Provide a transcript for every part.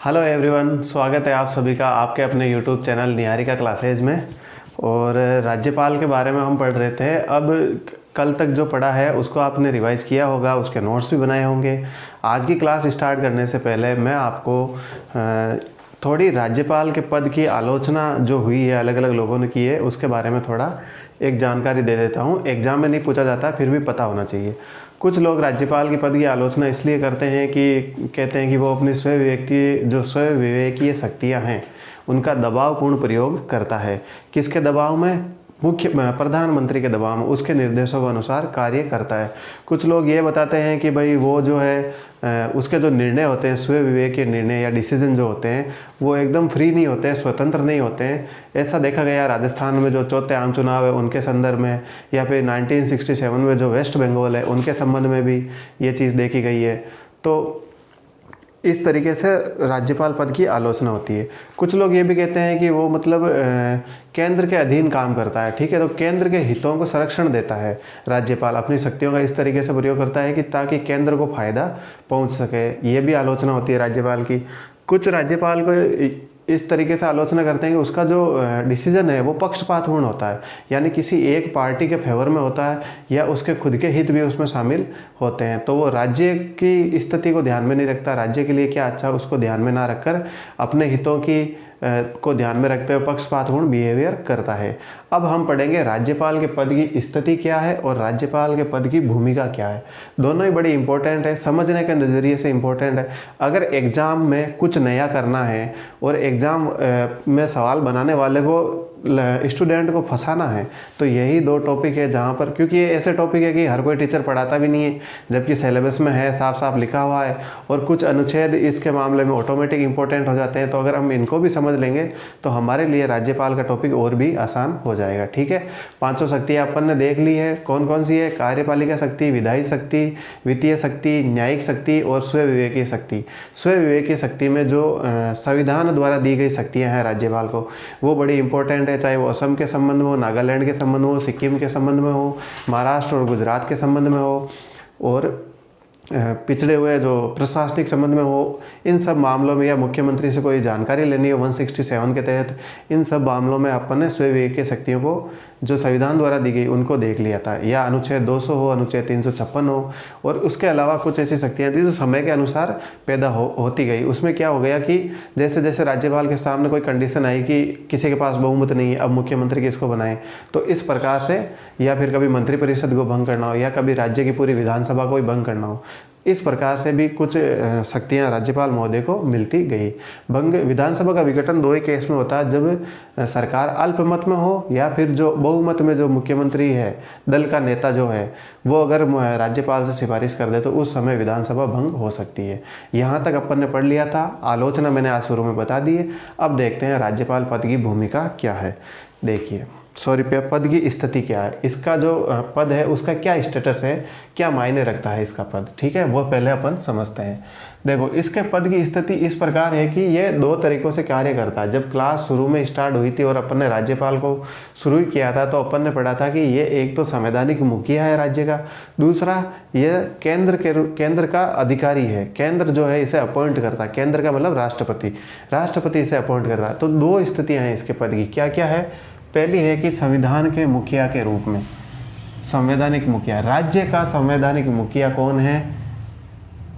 Hello everyone, स्वागत है आप सभी का आपके अपने यूट्यूब चैनल निहारिका क्लासेज में। और राज्यपाल के बारे में हम पढ़ रहे थे। अब कल तक जो पढ़ा है उसको आपने रिवाइज़ किया होगा, उसके नोट्स भी बनाए होंगे। आज की क्लास स्टार्ट करने से पहले मैं आपको थोड़ी राज्यपाल के पद की आलोचना जो हुई है, अलग अलग लोगों ने की है, उसके बारे में थोड़ा एक जानकारी दे देता हूँ। एग्ज़ाम में नहीं पूछा जाता, फिर भी पता होना चाहिए। कुछ लोग राज्यपाल के पद की आलोचना इसलिए करते हैं कि कहते हैं कि वो अपनी स्व विवेकीय शक्तियाँ हैं उनका दबावपूर्ण प्रयोग करता है। किसके दबाव में? प्रधानमंत्री के दबाव में, उसके निर्देशों के अनुसार कार्य करता है। कुछ लोग ये बताते हैं कि भाई वो जो है उसके जो निर्णय होते हैं, स्व विवेकीय निर्णय या डिसीजन जो होते हैं, वो एकदम फ्री नहीं होते हैं, स्वतंत्र नहीं होते हैं। ऐसा देखा गया राजस्थान में जो चौथे आम चुनाव है उनके संदर्भ में, या फिर 1967 में जो वेस्ट बंगाल है उनके संबंध में भी ये चीज़ देखी गई है। तो इस तरीके से राज्यपाल पद की आलोचना होती है। कुछ लोग ये भी कहते हैं कि वो मतलब केंद्र के अधीन काम करता है। ठीक है, तो केंद्र के हितों को संरक्षण देता है राज्यपाल, अपनी शक्तियों का इस तरीके से प्रयोग करता है कि ताकि केंद्र को फायदा पहुंच सके। ये भी आलोचना होती है राज्यपाल की। कुछ राज्यपाल को इस तरीके से आलोचना करते हैं कि उसका जो डिसीजन है वो पक्षपातपूर्ण होता है, यानी किसी एक पार्टी के फेवर में होता है या उसके खुद के हित भी उसमें शामिल होते हैं। तो वो राज्य की स्थिति को ध्यान में नहीं रखता, राज्य के लिए क्या अच्छा उसको ध्यान में ना रखकर अपने हितों की को ध्यान में रखते हुए पक्षपातपूर्ण बिहेवियर करता है। अब हम पढ़ेंगे राज्यपाल के पद की स्थिति क्या है और राज्यपाल के पद की भूमिका क्या है। दोनों ही बड़ी इंपॉर्टेंट है, समझने के नज़रिए से इंपॉर्टेंट है। अगर एग्ज़ाम में कुछ नया करना है और एग्ज़ाम में सवाल बनाने वाले को स्टूडेंट को फंसाना है, तो यही दो टॉपिक है जहाँ पर, क्योंकि ये ऐसे टॉपिक है कि हर कोई टीचर पढ़ाता भी नहीं है, जबकि सिलेबस में है, साफ साफ लिखा हुआ है, और कुछ अनुच्छेद इसके मामले में ऑटोमेटिक इंपॉर्टेंट हो जाते हैं। तो अगर हम इनको भी समझ लेंगे तो हमारे लिए राज्यपाल का टॉपिक और भी आसान हो जाएगा। ठीक है, 500 शक्तियाँ अपन ने देख ली है। कौन कौन सी है? कार्यपालिका शक्ति, विधायी शक्ति, वित्तीय शक्ति, न्यायिक शक्ति और स्व विवेकीय शक्ति। स्व विवेकीय शक्ति में जो संविधान द्वारा दी गई शक्तियाँ हैं राज्यपाल को, वो बड़ी इंपॉर्टेंट है, चाहे वो असम के संबंध में हो, नागालैंड के संबंध में हो, सिक्किम के संबंध में हो, महाराष्ट्र और गुजरात के संबंध में हो, और पिछड़े हुए जो प्रशासनिक संबंध में हो, इन सब मामलों में, या मुख्यमंत्री से कोई जानकारी लेनी हो 167 के तहत, इन सब मामलों में अपन ने स्व विवेकीय शक्तियों को जो संविधान द्वारा दी गई उनको देख लिया था। या अनुच्छेद 200 हो, अनुच्छेद 356 हो, और उसके अलावा कुछ ऐसी शक्तियाँ थी जो समय के अनुसार पैदा होती गई। उसमें क्या हो गया कि जैसे जैसे राज्यपाल के सामने कोई कंडीशन आई कि किसी के पास बहुमत नहीं है, अब मुख्यमंत्री किसको बनाएं, तो इस प्रकार से, या फिर कभी मंत्रिपरिषद को भंग करना हो, या कभी राज्य की पूरी विधानसभा को ही भंग करना हो, इस प्रकार से भी कुछ शक्तियां राज्यपाल महोदय को मिलती गई। भंग विधानसभा का विघटन दो ही केस में होता है, जब सरकार अल्पमत में हो, या फिर जो बहुमत में जो मुख्यमंत्री है, दल का नेता जो है, वो अगर राज्यपाल से सिफारिश कर दे तो उस समय विधानसभा भंग हो सकती है। यहाँ तक अपन ने पढ़ लिया था, आलोचना मैंने आज शुरू में बता दी है। अब देखते हैं राज्यपाल पद की भूमिका क्या है। देखिए, पद की स्थिति क्या है, इसका जो पद है उसका क्या स्टेटस है, क्या मायने रखता है इसका पद। ठीक है, वो पहले अपन समझते हैं। देखो, इसके पद की स्थिति इस प्रकार है कि ये दो तरीकों से कार्य करता है। जब क्लास शुरू में स्टार्ट हुई थी और अपन ने राज्यपाल को शुरू किया था, तो अपन ने पढ़ा था कि ये एक तो संवैधानिक मुखिया है राज्य का, दूसरा ये केंद्र का अधिकारी है। केंद्र जो है इसे अपॉइंट करता है, केंद्र का मतलब राष्ट्रपति इसे अपॉइंट करता है। तो दो स्थितियाँ हैं इसके पद की। क्या क्या है? पहली है कि संविधान के मुखिया के रूप में, संवैधानिक मुखिया। राज्य का संवैधानिक मुखिया कौन है?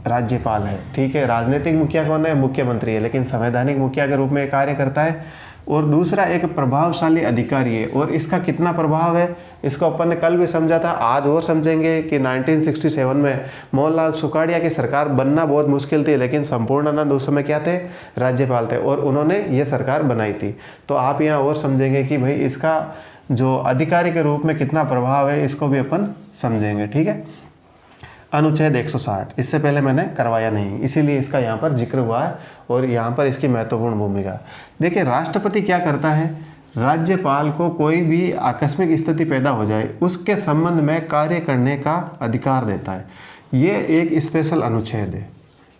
राज्यपाल है। ठीक है, राजनीतिक मुखिया कौन है? मुख्यमंत्री है, लेकिन संवैधानिक मुखिया के रूप में कार्य करता है। और दूसरा एक प्रभावशाली अधिकारी है। और इसका कितना प्रभाव है, इसको अपन ने कल भी समझा था, आज और समझेंगे कि 1967 में मोहनलाल सुखाड़िया की सरकार बनना बहुत मुश्किल थी, लेकिन संपूर्णानंद उस समय क्या थे? राज्यपाल थे, और उन्होंने ये सरकार बनाई थी। तो आप यहाँ और समझेंगे कि भाई इसका जो अधिकारी के रूप में कितना प्रभाव है, इसको भी अपन समझेंगे। ठीक है, अनुच्छेद 160, इससे पहले मैंने करवाया नहीं, इसीलिए इसका यहाँ पर जिक्र हुआ है और यहाँ पर इसकी महत्वपूर्ण भूमिका। देखिए, राष्ट्रपति क्या करता है? राज्यपाल को कोई भी आकस्मिक स्थिति पैदा हो जाए उसके संबंध में कार्य करने का अधिकार देता है। ये एक स्पेशल अनुच्छेद है।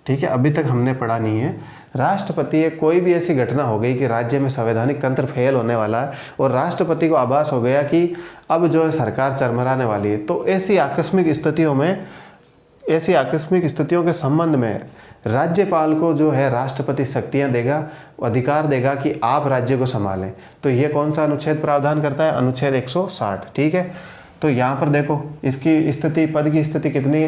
ठीक है, अभी तक हमने पढ़ा नहीं है। राष्ट्रपति, कोई भी ऐसी घटना हो गई कि राज्य में संवैधानिक तंत्र फेल होने वाला है और राष्ट्रपति को आभास हो गया कि अब जो है सरकार चरमराने वाली है, तो ऐसी आकस्मिक स्थितियों के संबंध में राज्यपाल को जो है राष्ट्रपति शक्तियां देगा, अधिकार देगा कि आप राज्य को संभालें। तो ये कौन सा अनुच्छेद प्रावधान करता है? अनुच्छेद 160। ठीक है, तो यहाँ पर देखो इसकी स्थिति, पद की स्थिति कितनी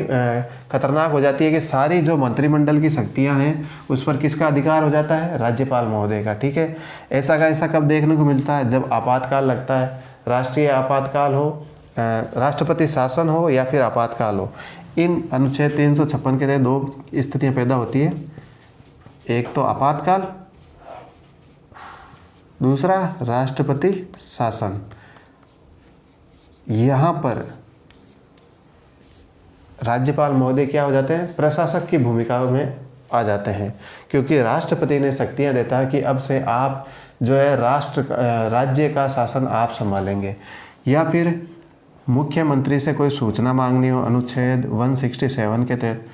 खतरनाक हो जाती है कि सारी जो मंत्रिमंडल की शक्तियाँ हैं उस पर किसका अधिकार हो जाता है? राज्यपाल महोदय का। ठीक है, ऐसा का ऐसा कब देखने को मिलता है? जब आपातकाल लगता है, राष्ट्रीय आपातकाल हो, राष्ट्रपति शासन हो या फिर आपातकाल हो। इन अनुच्छेद 356 के तहत दो स्थितियां पैदा होती है, एक तो आपातकाल, दूसरा राष्ट्रपति शासन। यहाँ पर राज्यपाल महोदय क्या हो जाते हैं? प्रशासक की भूमिका में आ जाते हैं, क्योंकि राष्ट्रपति ने शक्तियाँ देता है कि अब से आप जो है राज्य का शासन आप संभालेंगे। या फिर मुख्यमंत्री से कोई सूचना मांगनी हो, अनुच्छेद 167 के तहत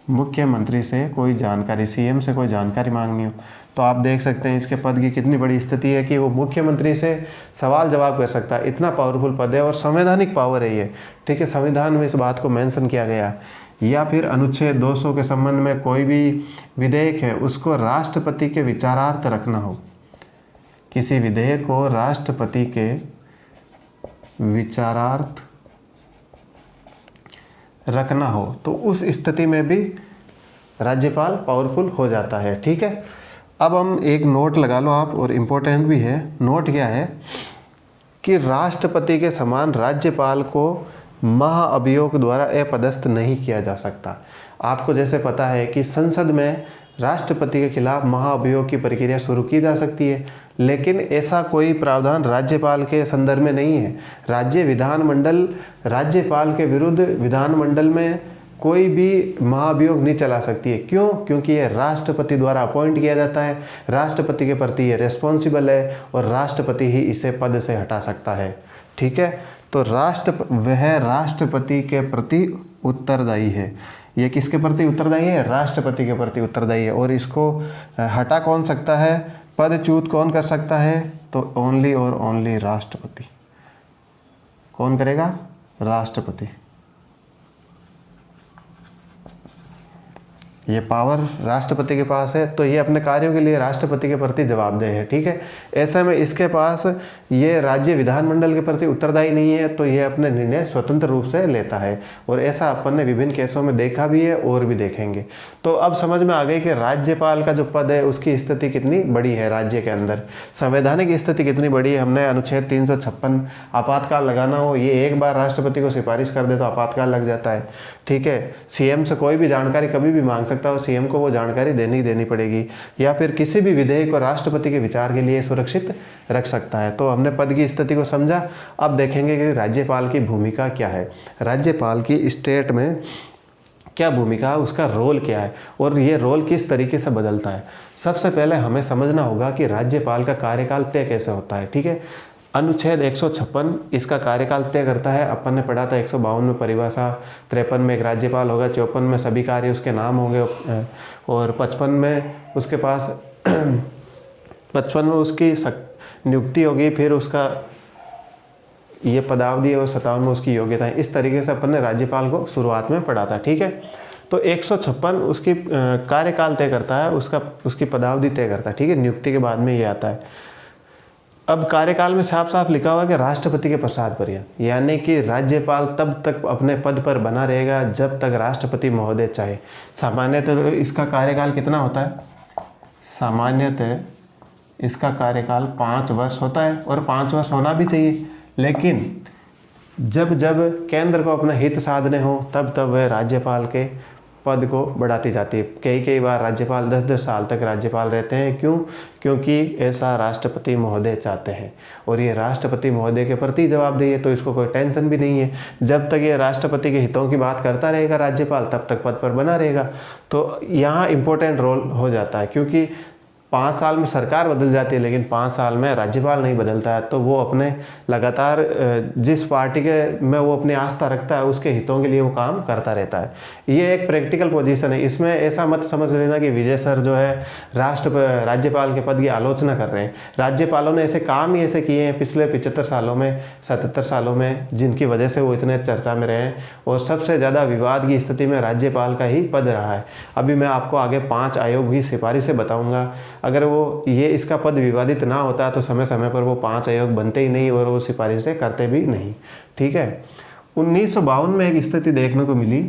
मुख्यमंत्री से कोई जानकारी, सीएम से कोई जानकारी मांगनी हो, तो आप देख सकते हैं इसके पद की कितनी बड़ी स्थिति है कि वो मुख्यमंत्री से सवाल जवाब कर सकता है। इतना पावरफुल पद है और संवैधानिक पावर है ये। ठीक है, संविधान में इस बात को मेंशन किया गया। या फिर अनुच्छेद 200 के संबंध में कोई भी विधेयक है उसको राष्ट्रपति के विचारार्थ रखना हो, किसी विधेयक को राष्ट्रपति के विचारार्थ रखना हो, तो उस स्थिति में भी राज्यपाल पावरफुल हो जाता है। ठीक है, अब हम एक नोट लगा लो आप, और इम्पोर्टेंट भी है। नोट क्या है कि राष्ट्रपति के समान राज्यपाल को महाअभियोग द्वारा अपदस्थ नहीं किया जा सकता। आपको जैसे पता है कि संसद में राष्ट्रपति के खिलाफ महाअभियोग की प्रक्रिया शुरू की जा सकती है, लेकिन ऐसा कोई प्रावधान राज्यपाल के संदर्भ में नहीं है। राज्य विधानमंडल राज्यपाल के विरुद्ध विधानमंडल में कोई भी महाअभियोग नहीं चला सकती है। क्यों? क्योंकि ये राष्ट्रपति द्वारा अपॉइंट किया जाता है, राष्ट्रपति के प्रति ये रिस्पॉन्सिबल है और राष्ट्रपति ही इसे पद से हटा सकता है। ठीक है, तो वह राष्ट्रपति के प्रति उत्तरदायी है। ये किसके प्रति उत्तरदायी है? राष्ट्रपति के प्रति उत्तरदायी है। और इसको हटा कौन सकता है? पदच्युत कौन कर सकता है? तो ओनली और ओनली राष्ट्रपति। कौन करेगा? राष्ट्रपति। ये पावर राष्ट्रपति के पास है, तो ये अपने कार्यों के लिए राष्ट्रपति के प्रति जवाबदेह है। ठीक है, ऐसे में इसके पास ये राज्य विधानमंडल के प्रति उत्तरदायी नहीं है, तो ये अपने निर्णय स्वतंत्र रूप से लेता है। और ऐसा अपन ने विभिन्न केसों में देखा भी है और भी देखेंगे। तो अब समझ में आ गई कि राज्यपाल का जो पद है उसकी स्थिति कितनी बड़ी है राज्य के अंदर, संवैधानिक स्थिति कितनी बड़ी है। हमने अनुच्छेद 356 आपातकाल लगाना हो, ये एक बार राष्ट्रपति को सिफारिश कर दे तो आपातकाल लग जाता है। ठीक है, सीएम से कोई भी जानकारी कभी भी मांग सकता है और सीएम को वो जानकारी देनी पड़ेगी। या फिर किसी भी विधेयक को राष्ट्रपति के विचार के लिए सुरक्षित रख सकता है। तो हमने पद की स्थिति को समझा। अब देखेंगे कि राज्यपाल की भूमिका क्या है, राज्यपाल की स्टेट में क्या भूमिका है, उसका रोल क्या है और ये रोल किस तरीके से बदलता है। सबसे पहले हमें समझना होगा कि राज्यपाल का कार्यकाल तय कैसे होता है। ठीक है, अनुच्छेद 156 इसका कार्यकाल तय करता है। अपन ने पढ़ा था 152 में परिभाषा, 53 में एक राज्यपाल होगा, 54 में सभी कार्य उसके नाम होंगे और 55 में उसके पास 55 में उसकी नियुक्ति होगी, फिर उसका ये पदावधि है और 57 में उसकी योग्यता है। इस तरीके से अपन ने राज्यपाल को शुरुआत में पढ़ा था। ठीक है, तो 156 उसकी कार्यकाल तय करता है, उसकी पदावधि तय करता है। ठीक है, नियुक्ति के बाद में ये आता है। अब कार्यकाल में साफ साफ लिखा हुआ कि राष्ट्रपति के पश्चात पर्यंत, यानी कि राज्यपाल तब तक अपने पद पर बना रहेगा जब तक राष्ट्रपति महोदय चाहे। सामान्यतः इसका कार्यकाल कितना होता है? सामान्यतः इसका कार्यकाल 5 वर्ष होता है और 5 वर्ष होना भी चाहिए, लेकिन जब जब केंद्र को अपना हित साधने हो तब तब वह राज्यपाल के पद को बढ़ाती जाती है। कई बार राज्यपाल 10-10 साल तक राज्यपाल रहते हैं। क्यों? क्योंकि ऐसा राष्ट्रपति महोदय चाहते हैं और ये राष्ट्रपति महोदय के प्रति जवाबदेही है, तो इसको कोई टेंशन भी नहीं है। जब तक ये राष्ट्रपति के हितों की बात करता रहेगा राज्यपाल, तब तक पद पर बना रहेगा। तो यहाँ इम्पोर्टेंट रोल हो जाता है, क्योंकि 5 साल में सरकार बदल जाती है लेकिन 5 साल में राज्यपाल नहीं बदलता है, तो वो अपने लगातार जिस पार्टी के में वो अपनी आस्था रखता है उसके हितों के लिए वो काम करता रहता है। ये एक प्रैक्टिकल पोजीशन है। इसमें ऐसा मत समझ लेना कि विजय सर जो है राज्यपाल के पद की आलोचना कर रहे हैं। राज्यपालों ने ऐसे काम ही ऐसे किए हैं पिछले 75 सालों में, 77 सालों में, जिनकी वजह से वो इतने चर्चा में रहे हैं और सबसे ज़्यादा विवाद की स्थिति में राज्यपाल का ही पद रहा है। अभी मैं आपको आगे 5 आयोग की सिफारिशें बताऊंगा। अगर वो इसका पद विवादित ना होता तो समय समय पर वो 5 आयोग बनते ही नहीं और वो सिफारिशें करते भी नहीं। ठीक है। 1952 में एक स्थिति देखने को मिली,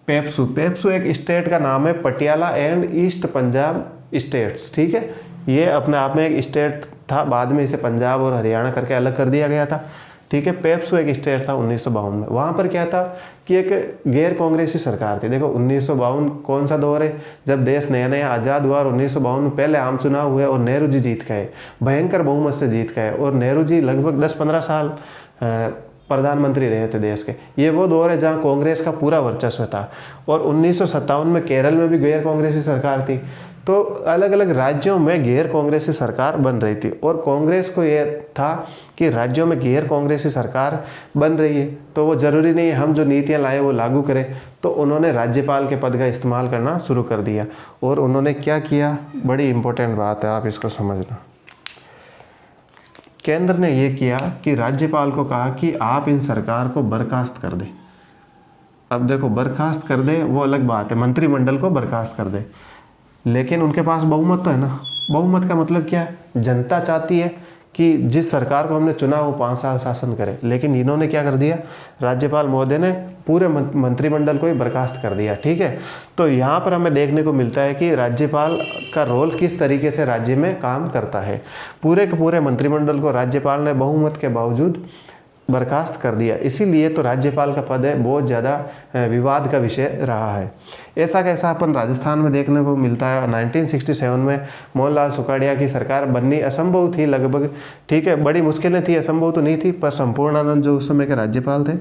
पेप्सू एक स्टेट का नाम है, Patiala and east Punjab states. ठीक है, ये अपने आप में एक स्टेट था, बाद में इसे पंजाब और हरियाणा करके अलग कर दिया गया था। ठीक है, पेप्सू एक स्टेट था 1952 में। वहाँ पर क्या था कि एक गैर कांग्रेसी सरकार थी। देखो 1952 कौन सा दौर है, जब देश नया नया आज़ाद हुआ और 1952 में पहले आम चुनाव हुए और नेहरू जी जीत गए, भयंकर बहुमत से जीत गए और नेहरू जी लगभग 10-15 साल प्रधानमंत्री रहे थे देश के। ये वो दौर है जहाँ कांग्रेस का पूरा वर्चस्व था। और 1957 में केरल में भी गैर कांग्रेसी सरकार थी। तो अलग अलग राज्यों में गैर कांग्रेसी सरकार बन रही थी और कांग्रेस को ये था कि राज्यों में गैर कांग्रेसी सरकार बन रही है तो वो ज़रूरी नहीं है हम जो नीतियाँ लाए वो लागू करें। तो उन्होंने राज्यपाल के पद का इस्तेमाल करना शुरू कर दिया। और उन्होंने क्या किया, बड़ी इंपॉर्टेंट बात है, आप इसको समझना। केंद्र ने ये किया कि राज्यपाल को कहा कि आप इन सरकार को बर्खास्त कर दें। अब देखो, बर्खास्त कर दे वो अलग बात है, मंत्रिमंडल को बर्खास्त कर दे, लेकिन उनके पास बहुमत तो है ना। बहुमत का मतलब क्या है, जनता चाहती है कि जिस सरकार को हमने चुना वो 5 साल शासन करे, लेकिन इन्होंने क्या कर दिया, राज्यपाल महोदय ने पूरे मंत्रिमंडल को ही बर्खास्त कर दिया। ठीक है, तो यहाँ पर हमें देखने को मिलता है कि राज्यपाल का रोल किस तरीके से राज्य में काम करता है। पूरे के पूरे मंत्रिमंडल को राज्यपाल ने बहुमत के बावजूद बर्खास्त कर दिया। इसीलिए तो राज्यपाल का पद है बहुत ज़्यादा विवाद का विषय रहा है। ऐसा कैसा अपन राजस्थान में देखने को मिलता है। 1967 में मोहनलाल सुखाड़िया की सरकार बननी असंभव थी लगभग। ठीक है, बड़ी मुश्किलें थी, असंभव तो नहीं थी, पर संपूर्णानंद जो उस समय के राज्यपाल थे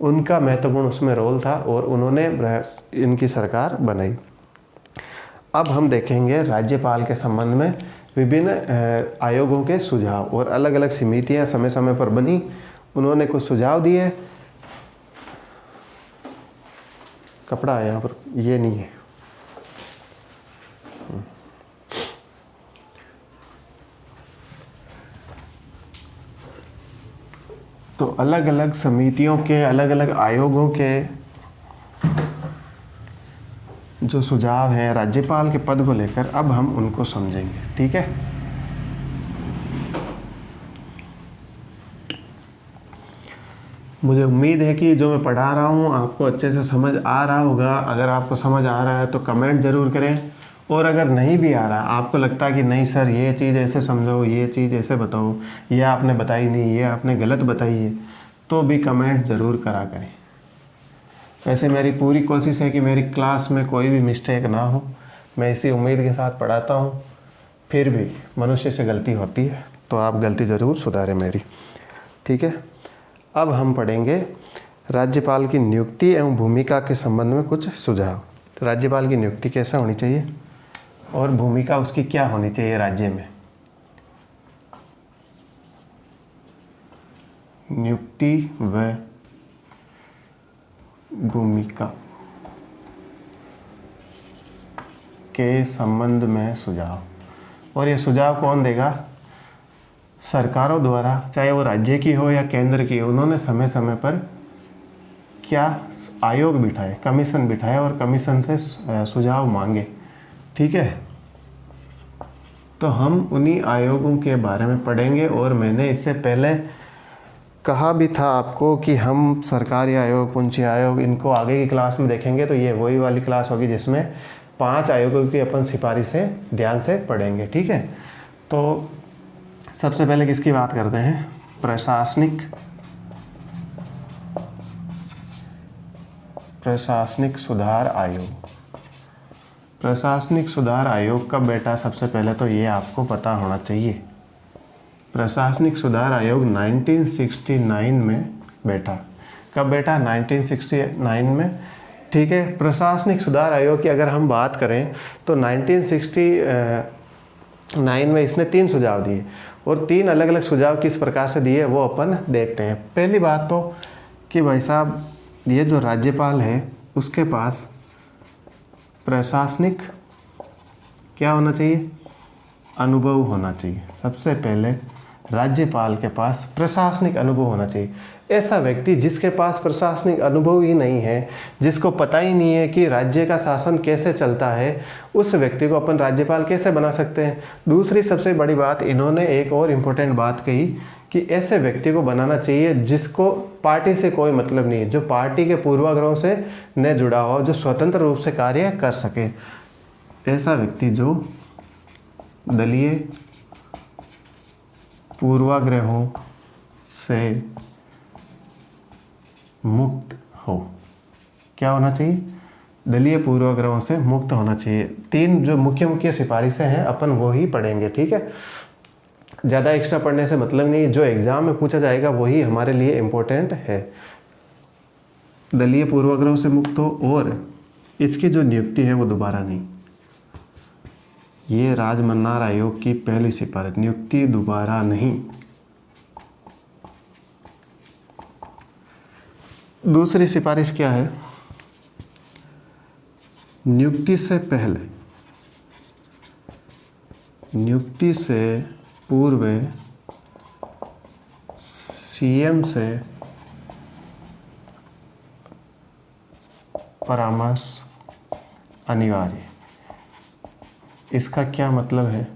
उनका महत्वपूर्ण उसमें रोल था और उन्होंने इनकी सरकार बनाई। अब हम देखेंगे राज्यपाल के संबंध में विभिन्न आयोगों के सुझाव और अलग अलग समितियाँ समय समय पर बनी, उन्होंने कुछ सुझाव दिए। कपड़ा है यहाँ पर, ये नहीं है। तो अलग अलग समितियों के, अलग अलग आयोगों के जो सुझाव हैं राज्यपाल के पद को लेकर, अब हम उनको समझेंगे। ठीक है, मुझे उम्मीद है कि जो मैं पढ़ा रहा हूँ आपको अच्छे से समझ आ रहा होगा। अगर आपको समझ आ रहा है तो कमेंट ज़रूर करें, और अगर नहीं भी आ रहा, आपको लगता है कि नहीं सर ये चीज़ ऐसे समझो, ये चीज़ ऐसे बताओ, ये आपने बताई नहीं, ये आपने गलत बताई है, तो भी कमेंट ज़रूर करा करें। वैसे मेरी पूरी कोशिश है कि मेरी क्लास में कोई भी मिस्टेक ना हो, मैं इसी उम्मीद के साथ पढ़ाता हूँ। फिर भी मनुष्य से गलती होती है, तो आप गलती ज़रूर सुधारें मेरी। ठीक है, अब हम पढ़ेंगे राज्यपाल की नियुक्ति एवं भूमिका के संबंध में कुछ सुझाव। राज्यपाल की नियुक्ति कैसा होनी चाहिए और भूमिका उसकी क्या होनी चाहिए राज्य में। नियुक्ति व भूमिका के संबंध में सुझाव, और ये सुझाव कौन देगा, सरकारों द्वारा, चाहे वो राज्य की हो या केंद्र की, उन्होंने समय समय पर क्या आयोग बिठाए, कमीशन बिठाए और कमीशन से सुझाव मांगे। ठीक है, तो हम उन्हीं आयोगों के बारे में पढ़ेंगे। और मैंने इससे पहले कहा भी था आपको कि हम सरकारी आयोग, पूंजी आयोग, इनको आगे की क्लास में देखेंगे। तो ये वही वाली क्लास होगी जिसमें 5 आयोगों की अपन सिफारिशें ध्यान से पढ़ेंगे। ठीक है, तो सबसे पहले किसकी बात करते हैं, प्रशासनिक सुधार आयोग। प्रशासनिक सुधार आयोग कब बैठा, सबसे पहले तो ये आपको पता होना चाहिए। प्रशासनिक सुधार आयोग 1969 में बैठा। कब बैठा, 1969 में। ठीक है, प्रशासनिक सुधार आयोग की अगर हम बात करें तो 1960 9 में इसने 3 सुझाव दिए और 3 अलग अलग सुझाव किस प्रकार से दिए वो अपन देखते हैं। पहली बात तो कि भाई साहब ये जो राज्यपाल है उसके पास प्रशासनिक क्या होना चाहिए, अनुभव होना चाहिए। सबसे पहले राज्यपाल के पास प्रशासनिक अनुभव होना चाहिए। ऐसा व्यक्ति जिसके पास प्रशासनिक अनुभव ही नहीं है, जिसको पता ही नहीं है कि राज्य का शासन कैसे चलता है, उस व्यक्ति को अपन राज्यपाल कैसे बना सकते हैं। दूसरी सबसे बड़ी बात, इन्होंने एक और इम्पोर्टेंट बात कही कि ऐसे व्यक्ति को बनाना चाहिए जिसको पार्टी से कोई मतलब नहीं है, जो पार्टी के पूर्वाग्रहों से न जुड़ा हो, जो स्वतंत्र रूप से कार्य कर सके। ऐसा व्यक्ति जो दलीय पूर्वाग्रहों से मुक्त हो। क्या होना चाहिए, दलीय पूर्वाग्रहों से मुक्त होना चाहिए। 3 जो मुख्य सिफारिशें हैं अपन वो ही पढ़ेंगे, ठीक है। ज़्यादा एक्स्ट्रा पढ़ने से मतलब नहीं, जो एग्ज़ाम में पूछा जाएगा वही हमारे लिए इम्पोर्टेंट है। दलीय पूर्वाग्रहों से मुक्त हो और इसकी जो नियुक्ति है वो दोबारा नहीं। ये राजमन्नार आयोग की पहली सिफारिश, नियुक्ति दोबारा नहीं। दूसरी सिफारिश क्या है, नियुक्ति से पहले, नियुक्ति से पूर्व सीएम से परामर्श अनिवार्य। इसका क्या मतलब है,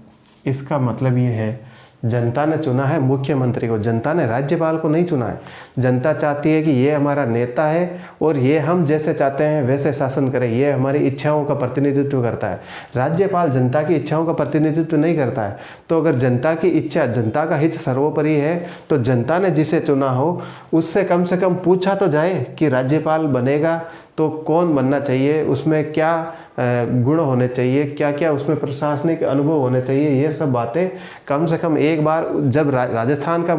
इसका मतलब ये है जनता ने चुना है मुख्यमंत्री को, जनता ने राज्यपाल को नहीं चुना है। जनता चाहती है कि ये हमारा नेता है और ये हम जैसे चाहते हैं वैसे शासन करे, ये हमारी इच्छाओं का प्रतिनिधित्व करता है। राज्यपाल जनता की इच्छाओं का प्रतिनिधित्व नहीं करता है। तो अगर जनता की इच्छा, जनता का हित सर्वोपरि है तो जनता ने जिसे चुना हो उससे कम से कम पूछा तो जाए कि राज्यपाल बनेगा तो कौन बनना चाहिए, उसमें क्या गुण होने चाहिए, क्या क्या उसमें प्रशासनिक अनुभव होने चाहिए। ये सब बातें कम से कम एक बार जब राजस्थान का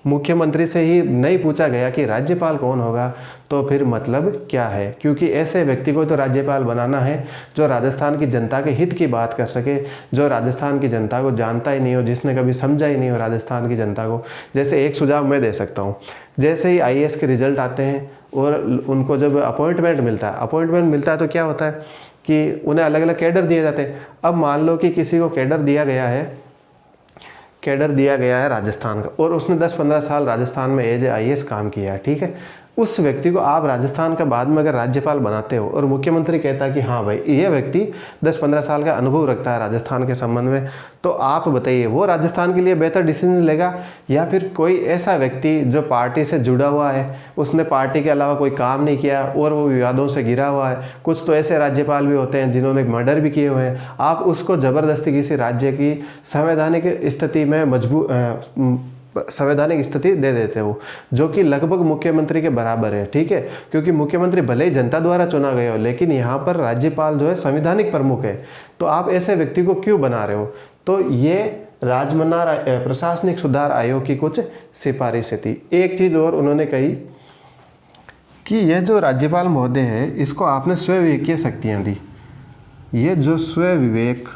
मुख्यमंत्री से ही नहीं पूछा गया कि राज्यपाल कौन होगा तो फिर मतलब क्या है। क्योंकि ऐसे व्यक्ति को तो राज्यपाल बनाना है जो राजस्थान की जनता के हित की बात कर सके, जो राजस्थान की जनता को जानता ही नहीं हो, जिसने कभी समझा ही नहीं हो राजस्थान की जनता को। जैसे एक सुझाव मैं दे सकता हूँ, जैसे ही आईएएस के रिजल्ट आते हैं और उनको जब अपॉइंटमेंट मिलता है तो क्या होता है कि उन्हें अलग अलग कैडर दिए जाते हैं। अब मान लो कि किसी को कैडर दिया गया है राजस्थान का और उसने 10-15 साल राजस्थान में एज ए आईएएस काम किया है, ठीक है। उस व्यक्ति को आप राजस्थान का बाद में अगर राज्यपाल बनाते हो और मुख्यमंत्री कहता है कि हाँ भाई ये व्यक्ति 10-15 साल का अनुभव रखता है राजस्थान के संबंध में, तो आप बताइए वो राजस्थान के लिए बेहतर डिसीजन लेगा या फिर कोई ऐसा व्यक्ति जो पार्टी से जुड़ा हुआ है, उसने पार्टी के अलावा कोई काम नहीं किया और वो विवादों से घिरा हुआ है। कुछ तो ऐसे राज्यपाल भी होते हैं जिन्होंने मर्डर भी किए हुए हैं। आप उसको ज़बरदस्ती किसी राज्य की संवैधानिक स्थिति में संवैधानिक स्थिति दे देते हो, जो कि लगभग मुख्यमंत्री के बराबर है, ठीक है। क्योंकि मुख्यमंत्री भले ही जनता द्वारा चुना गया हो लेकिन यहाँ पर राज्यपाल जो है संवैधानिक प्रमुख है, तो आप ऐसे व्यक्ति को क्यों बना रहे हो। तो ये राजमन्नार प्रशासनिक सुधार आयोग की कुछ सिफारिशें थी। एक चीज़ और उन्होंने कही कि यह जो राज्यपाल महोदय है इसको आपने स्वविवेकीय शक्तियाँ दी। ये जो स्वविवेक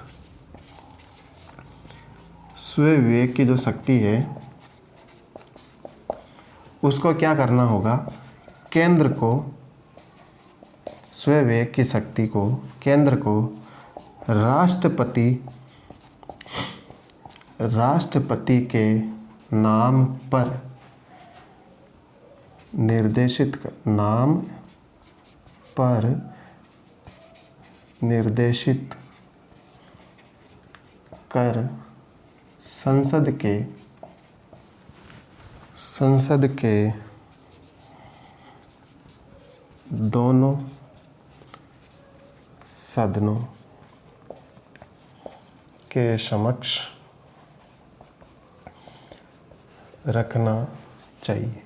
की जो शक्ति है उसको क्या करना होगा, केंद्र को, स्वविवेक की शक्ति को केंद्र को राष्ट्रपति के नाम पर निर्देशित कर संसद के दोनों सदनों के समक्ष रखना चाहिए।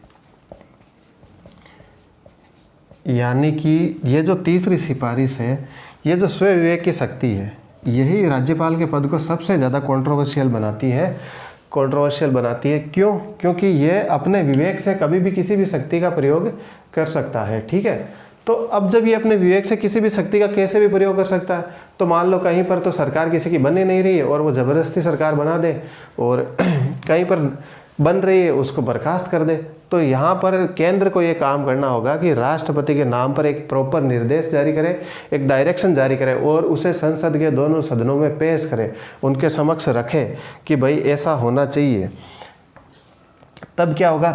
यानी कि ये जो तीसरी सिफारिश है, ये जो स्वविवेक की शक्ति है, यही राज्यपाल के पद को सबसे ज़्यादा कंट्रोवर्शियल बनाती है। क्यों? क्योंकि ये अपने विवेक से कभी भी किसी भी शक्ति का प्रयोग कर सकता है, ठीक है। तो अब जब ये अपने विवेक से किसी भी शक्ति का कैसे भी प्रयोग कर सकता है, तो मान लो कहीं पर तो सरकार किसी की बन ही नहीं रही है और वो ज़बरदस्ती सरकार बना दे, और कहीं पर बन रही है उसको बर्खास्त कर दे। तो यहाँ पर केंद्र को ये काम करना होगा कि राष्ट्रपति के नाम पर एक प्रॉपर निर्देश जारी करे, एक डायरेक्शन जारी करे और उसे संसद के दोनों सदनों में पेश करे, उनके समक्ष रखे कि भाई ऐसा होना चाहिए। तब क्या होगा,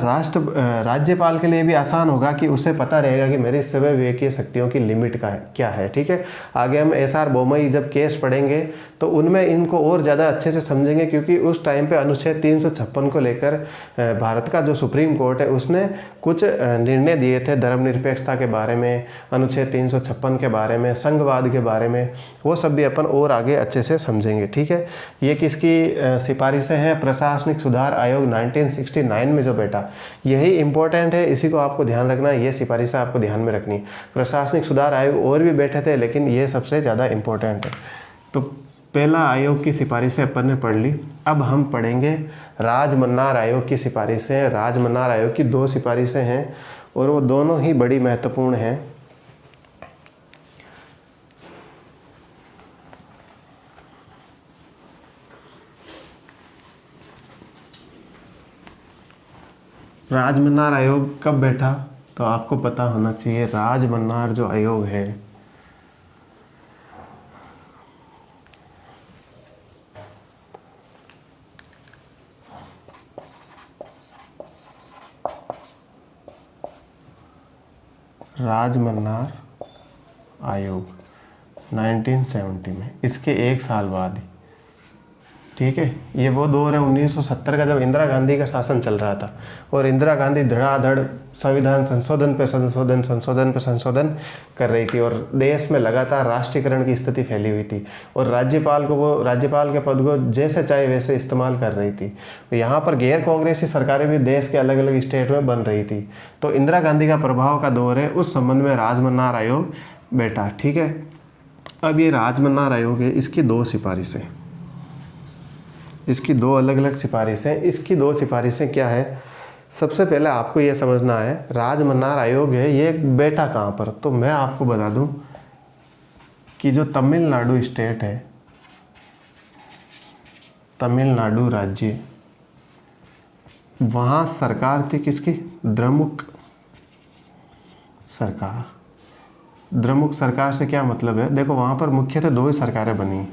राज्यपाल के लिए भी आसान होगा कि उसे पता रहेगा कि मेरी सवै विवेकीय शक्तियों की लिमिट का है क्या है। ठीक है, आगे हम एसआर बोमई जब केस पढ़ेंगे तो उनमें इनको और ज़्यादा अच्छे से समझेंगे, क्योंकि उस टाइम पे अनुच्छेद 356 को लेकर भारत का जो सुप्रीम कोर्ट है उसने कुछ निर्णय दिए थे धर्मनिरपेक्षता के बारे में, अनुच्छेद 356 के बारे में, संघवाद के बारे में, वो सब भी अपन और आगे अच्छे से समझेंगे। ठीक है, ये किसकी सिफारिशें हैं, प्रशासनिक सुधार आयोग 1969 में जो बैठा, यही इंपॉर्टेंट है, इसी को आपको ध्यान रखना है, ये सिफारिशें आपको ध्यान में रखनी। प्रशासनिक सुधार आयोग और भी बैठे थे लेकिन ये सबसे ज़्यादा इंपॉर्टेंट है। तो पहला आयोग की सिफारिशें अपन ने पढ़ ली। अब हम पढ़ेंगे राजमन्नार आयोग की सिफारिशें। राजमन्नार आयोग की 2 सिफारिशें हैं और वो दोनों ही बड़ी महत्वपूर्ण हैं। राजमन्नार आयोग कब बैठा, तो आपको पता होना चाहिए। राजमन्नार जो आयोग है राजमन्नार आयोग 1970 में, इसके 1 साल बाद ही। ठीक है, ये वो दौर है 1970 का जब इंदिरा गांधी का शासन चल रहा था और इंदिरा गांधी धड़ाधड़ संविधान संशोधन पे संशोधन कर रही थी और देश में लगातार राष्ट्रीयकरण की स्थिति फैली हुई थी और राज्यपाल के पद को जैसे चाहे वैसे इस्तेमाल कर रही थी। तो यहाँ पर गैर कांग्रेसी सरकारें भी देश के अलग अलग स्टेट में बन रही थी। तो इंदिरा गांधी का प्रभाव का दौर है, उस संबंध में राजमन्नार आयोग बैठा। ठीक है, अब ये राजमन्नार आयोग है, इसकी 2 सिफारिशें, इसकी 2 अलग अलग सिफारिशें। इसकी 2 सिफारिशें क्या है, सबसे पहले आपको यह समझना है राजमन्नार आयोग है ये बैठा कहाँ पर। तो मैं आपको बता दूं कि जो तमिलनाडु स्टेट है, तमिलनाडु राज्य, वहाँ सरकार थी किसकी, द्रमुक सरकार। द्रमुक सरकार से क्या मतलब है, देखो वहाँ पर मुख्यतः 2 ही सरकारें बनी।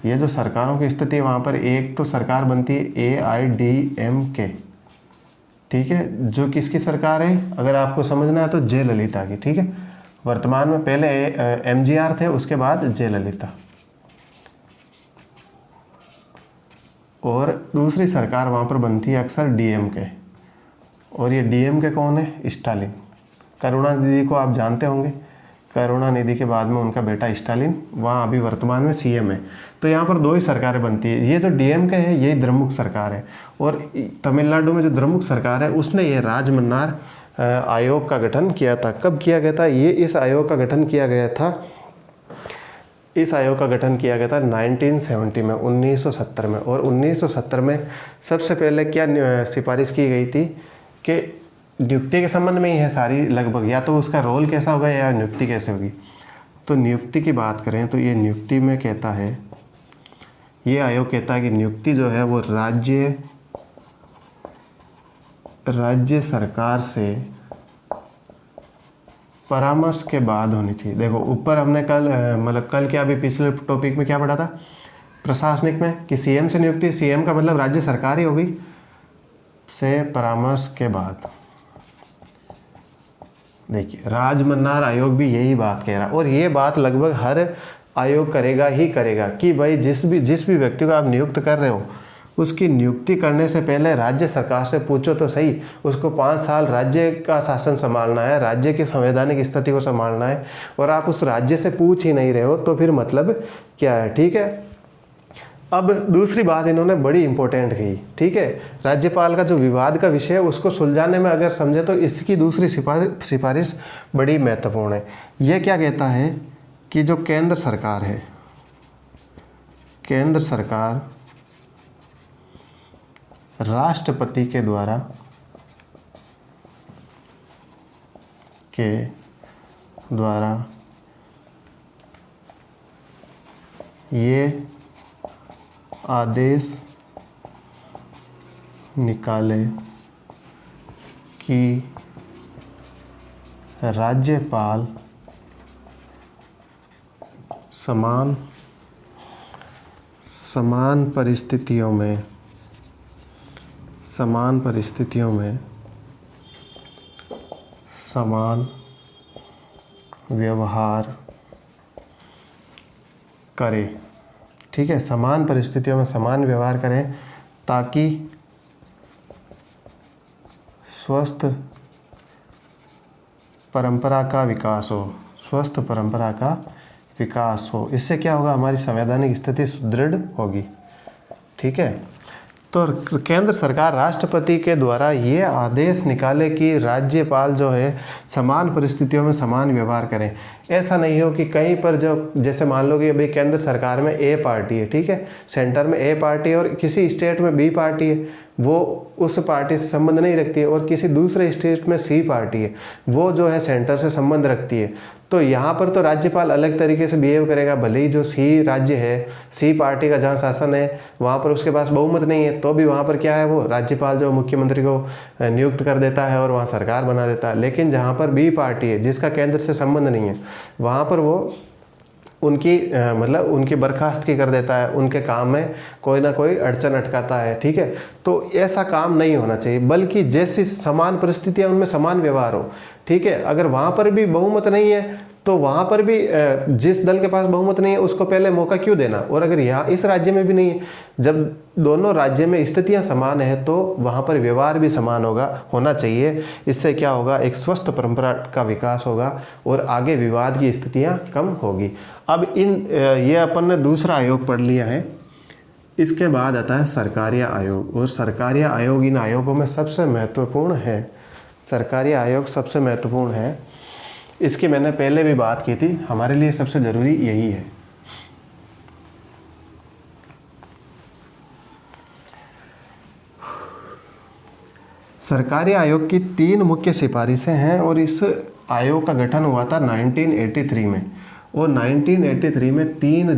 ये जो सरकारों की स्थिति है वहाँ पर एक तो सरकार बनती है AIADMK, ठीक है, जो किसकी सरकार है अगर आपको समझना है तो जयललिता की। ठीक है, वर्तमान में पहले MGR थे, उसके बाद जयललिता। और दूसरी सरकार वहाँ पर बनती है अक्सर DMK, और ये DMK कौन है, स्टालिन। करुणानिधि को आप जानते होंगे, करुणानिधि के बाद में उनका बेटा स्टालिन वहाँ अभी वर्तमान में CM है। तो यहाँ पर 2 ही सरकारें बनती है, ये जो DMK है यही द्रमुक सरकार है, और तमिलनाडु में जो द्रमुक सरकार है उसने ये राजमन्नार आयोग का गठन किया था। कब किया गया था, ये इस आयोग का गठन किया गया था, इस आयोग का गठन किया गया था 1970 में, 1970 में। और 1970 में सबसे पहले क्या सिफारिश की गई थी कि नियुक्ति के संबंध में ही है सारी लगभग, या तो उसका रोल कैसा होगा या नियुक्ति कैसे होगी। तो नियुक्ति की बात करें तो ये नियुक्ति में कहता है, ये आयोग कहता है कि नियुक्ति जो है वो राज्य सरकार से परामर्श के बाद होनी चाहिए। देखो ऊपर हमने कल क्या, अभी पिछले टॉपिक में क्या पढ़ा था, प्रशासनिक में, कि CM से नियुक्ति, CM का मतलब राज्य सरकार ही होगी, से परामर्श के बाद। देखिए राजमन्नार आयोग भी यही बात कह रहा है, और ये बात लगभग हर आयोग करेगा ही करेगा कि भाई जिस भी व्यक्ति को आप नियुक्त कर रहे हो उसकी नियुक्ति करने से पहले राज्य सरकार से पूछो तो सही, उसको 5 साल राज्य का शासन संभालना है, राज्य की संवैधानिक स्थिति को संभालना है, और आप उस राज्य से पूछ ही नहीं रहे हो तो फिर मतलब क्या है। ठीक है, अब दूसरी बात इन्होंने बड़ी इंपॉर्टेंट कही। ठीक है, राज्यपाल का जो विवाद का विषय है उसको सुलझाने में अगर समझे तो इसकी दूसरी सिफारिश बड़ी महत्वपूर्ण है। यह क्या कहता है कि जो केंद्र सरकार है, केंद्र सरकार राष्ट्रपति के द्वारा द्वारा ये आदेश निकाले कि राज्यपाल समान परिस्थितियों में समान व्यवहार करे। ठीक है, समान परिस्थितियों में समान व्यवहार करें ताकि स्वस्थ परंपरा का विकास हो। स्वस्थ परंपरा का विकास हो। इससे क्या होगा, हमारी संवैधानिक स्थिति सुदृढ़ होगी। ठीक है, तो केंद्र सरकार राष्ट्रपति के द्वारा ये आदेश निकाले कि राज्यपाल जो है समान परिस्थितियों में समान व्यवहार करें। ऐसा नहीं हो कि कहीं पर जो, जैसे मान लो कि अभी केंद्र सरकार में ए पार्टी है, ठीक है, सेंटर में ए पार्टी है और किसी स्टेट में बी पार्टी है, वो उस पार्टी से संबंध नहीं रखती है, और किसी दूसरे स्टेट में सी पार्टी है, वो जो है सेंटर से संबंध रखती है। तो यहाँ पर तो राज्यपाल अलग तरीके से बिहेव करेगा। भले ही जो सी राज्य है, सी पार्टी का जहाँ शासन है, वहाँ पर उसके पास बहुमत नहीं है, तो भी वहाँ पर क्या है, वो राज्यपाल जो मुख्यमंत्री को नियुक्त कर देता है और वहाँ सरकार बना देता है। लेकिन जहाँ पर बी पार्टी है, जिसका केंद्र से संबंध नहीं है, वहाँ पर वो उनकी मतलब उनकी बर्खास्तगी कर देता है, उनके काम में कोई ना कोई अड़चन अटकाता है। ठीक है, तो ऐसा काम नहीं होना चाहिए, बल्कि जैसी समान परिस्थितियां उनमें समान व्यवहार हो। ठीक है, अगर वहाँ पर भी बहुमत नहीं है तो वहाँ पर भी जिस दल के पास बहुमत नहीं है उसको पहले मौका क्यों देना। और अगर यहाँ इस राज्य में भी नहीं है, जब दोनों राज्य में स्थितियाँ समान है तो वहाँ पर व्यवहार भी समान होना चाहिए। इससे क्या होगा, एक स्वस्थ परंपरा का विकास होगा और आगे विवाद की स्थितियाँ कम होगी। अब ये अपन ने दूसरा आयोग पढ़ लिया है। इसके बाद आता है सरकारीय आयोग, और सरकारीय आयोग इन आयोगों में सबसे महत्वपूर्ण है। सरकारीय आयोग सबसे महत्वपूर्ण है। इसकी मैंने पहले भी बात की थी, हमारे लिए सबसे ज़रूरी यही है। सरकारी आयोग की 3 मुख्य सिफारिशें हैं और इस आयोग का गठन हुआ था 1983 में। और 1983 में 3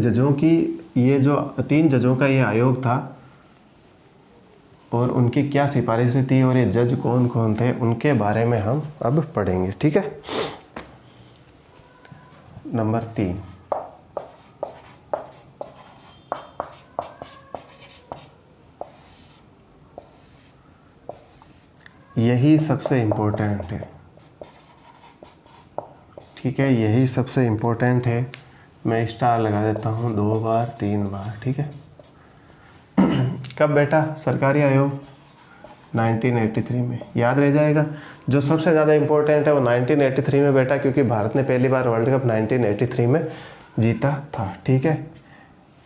जजों का ये आयोग था और उनकी क्या सिफारिशें थी और ये जज कौन कौन थे, उनके बारे में हम अब पढ़ेंगे। ठीक है, नंबर 3, यही सबसे इम्पोर्टेंट है। ठीक है, यही सबसे इम्पोर्टेंट है। मैं स्टार लगा देता हूँ 2 बार 3 बार। ठीक है, कब बैठा सरकारी आयोग, 1983 में। याद रह जाएगा, जो सबसे ज़्यादा इम्पोर्टेंट है वो 1983 में बैठा, क्योंकि भारत ने पहली बार वर्ल्ड कप 1983 में जीता था। ठीक है,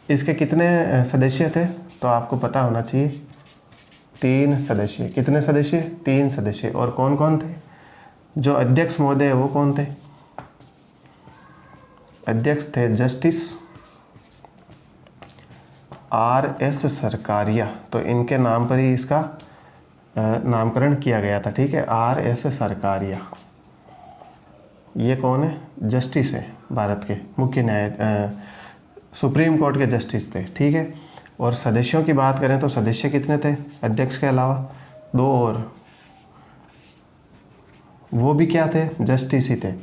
इसके कितने सदस्य थे तो आपको पता होना चाहिए, 3 सदस्य। कितने सदस्य? 3 सदस्य। और कौन कौन थे? जो अध्यक्ष महोदय है वो कौन थे? अध्यक्ष थे जस्टिस R.S. सरकारिया। तो इनके नाम पर ही इसका नामकरण किया गया था। ठीक है, R.S. सरकारिया। ये कौन है? जस्टिस है, भारत के मुख्य सुप्रीम कोर्ट के जस्टिस थे। ठीक है, और सदस्यों की बात करें तो सदस्य कितने थे अध्यक्ष के अलावा? 2 और, वो भी क्या थे? जस्टिस ही थे।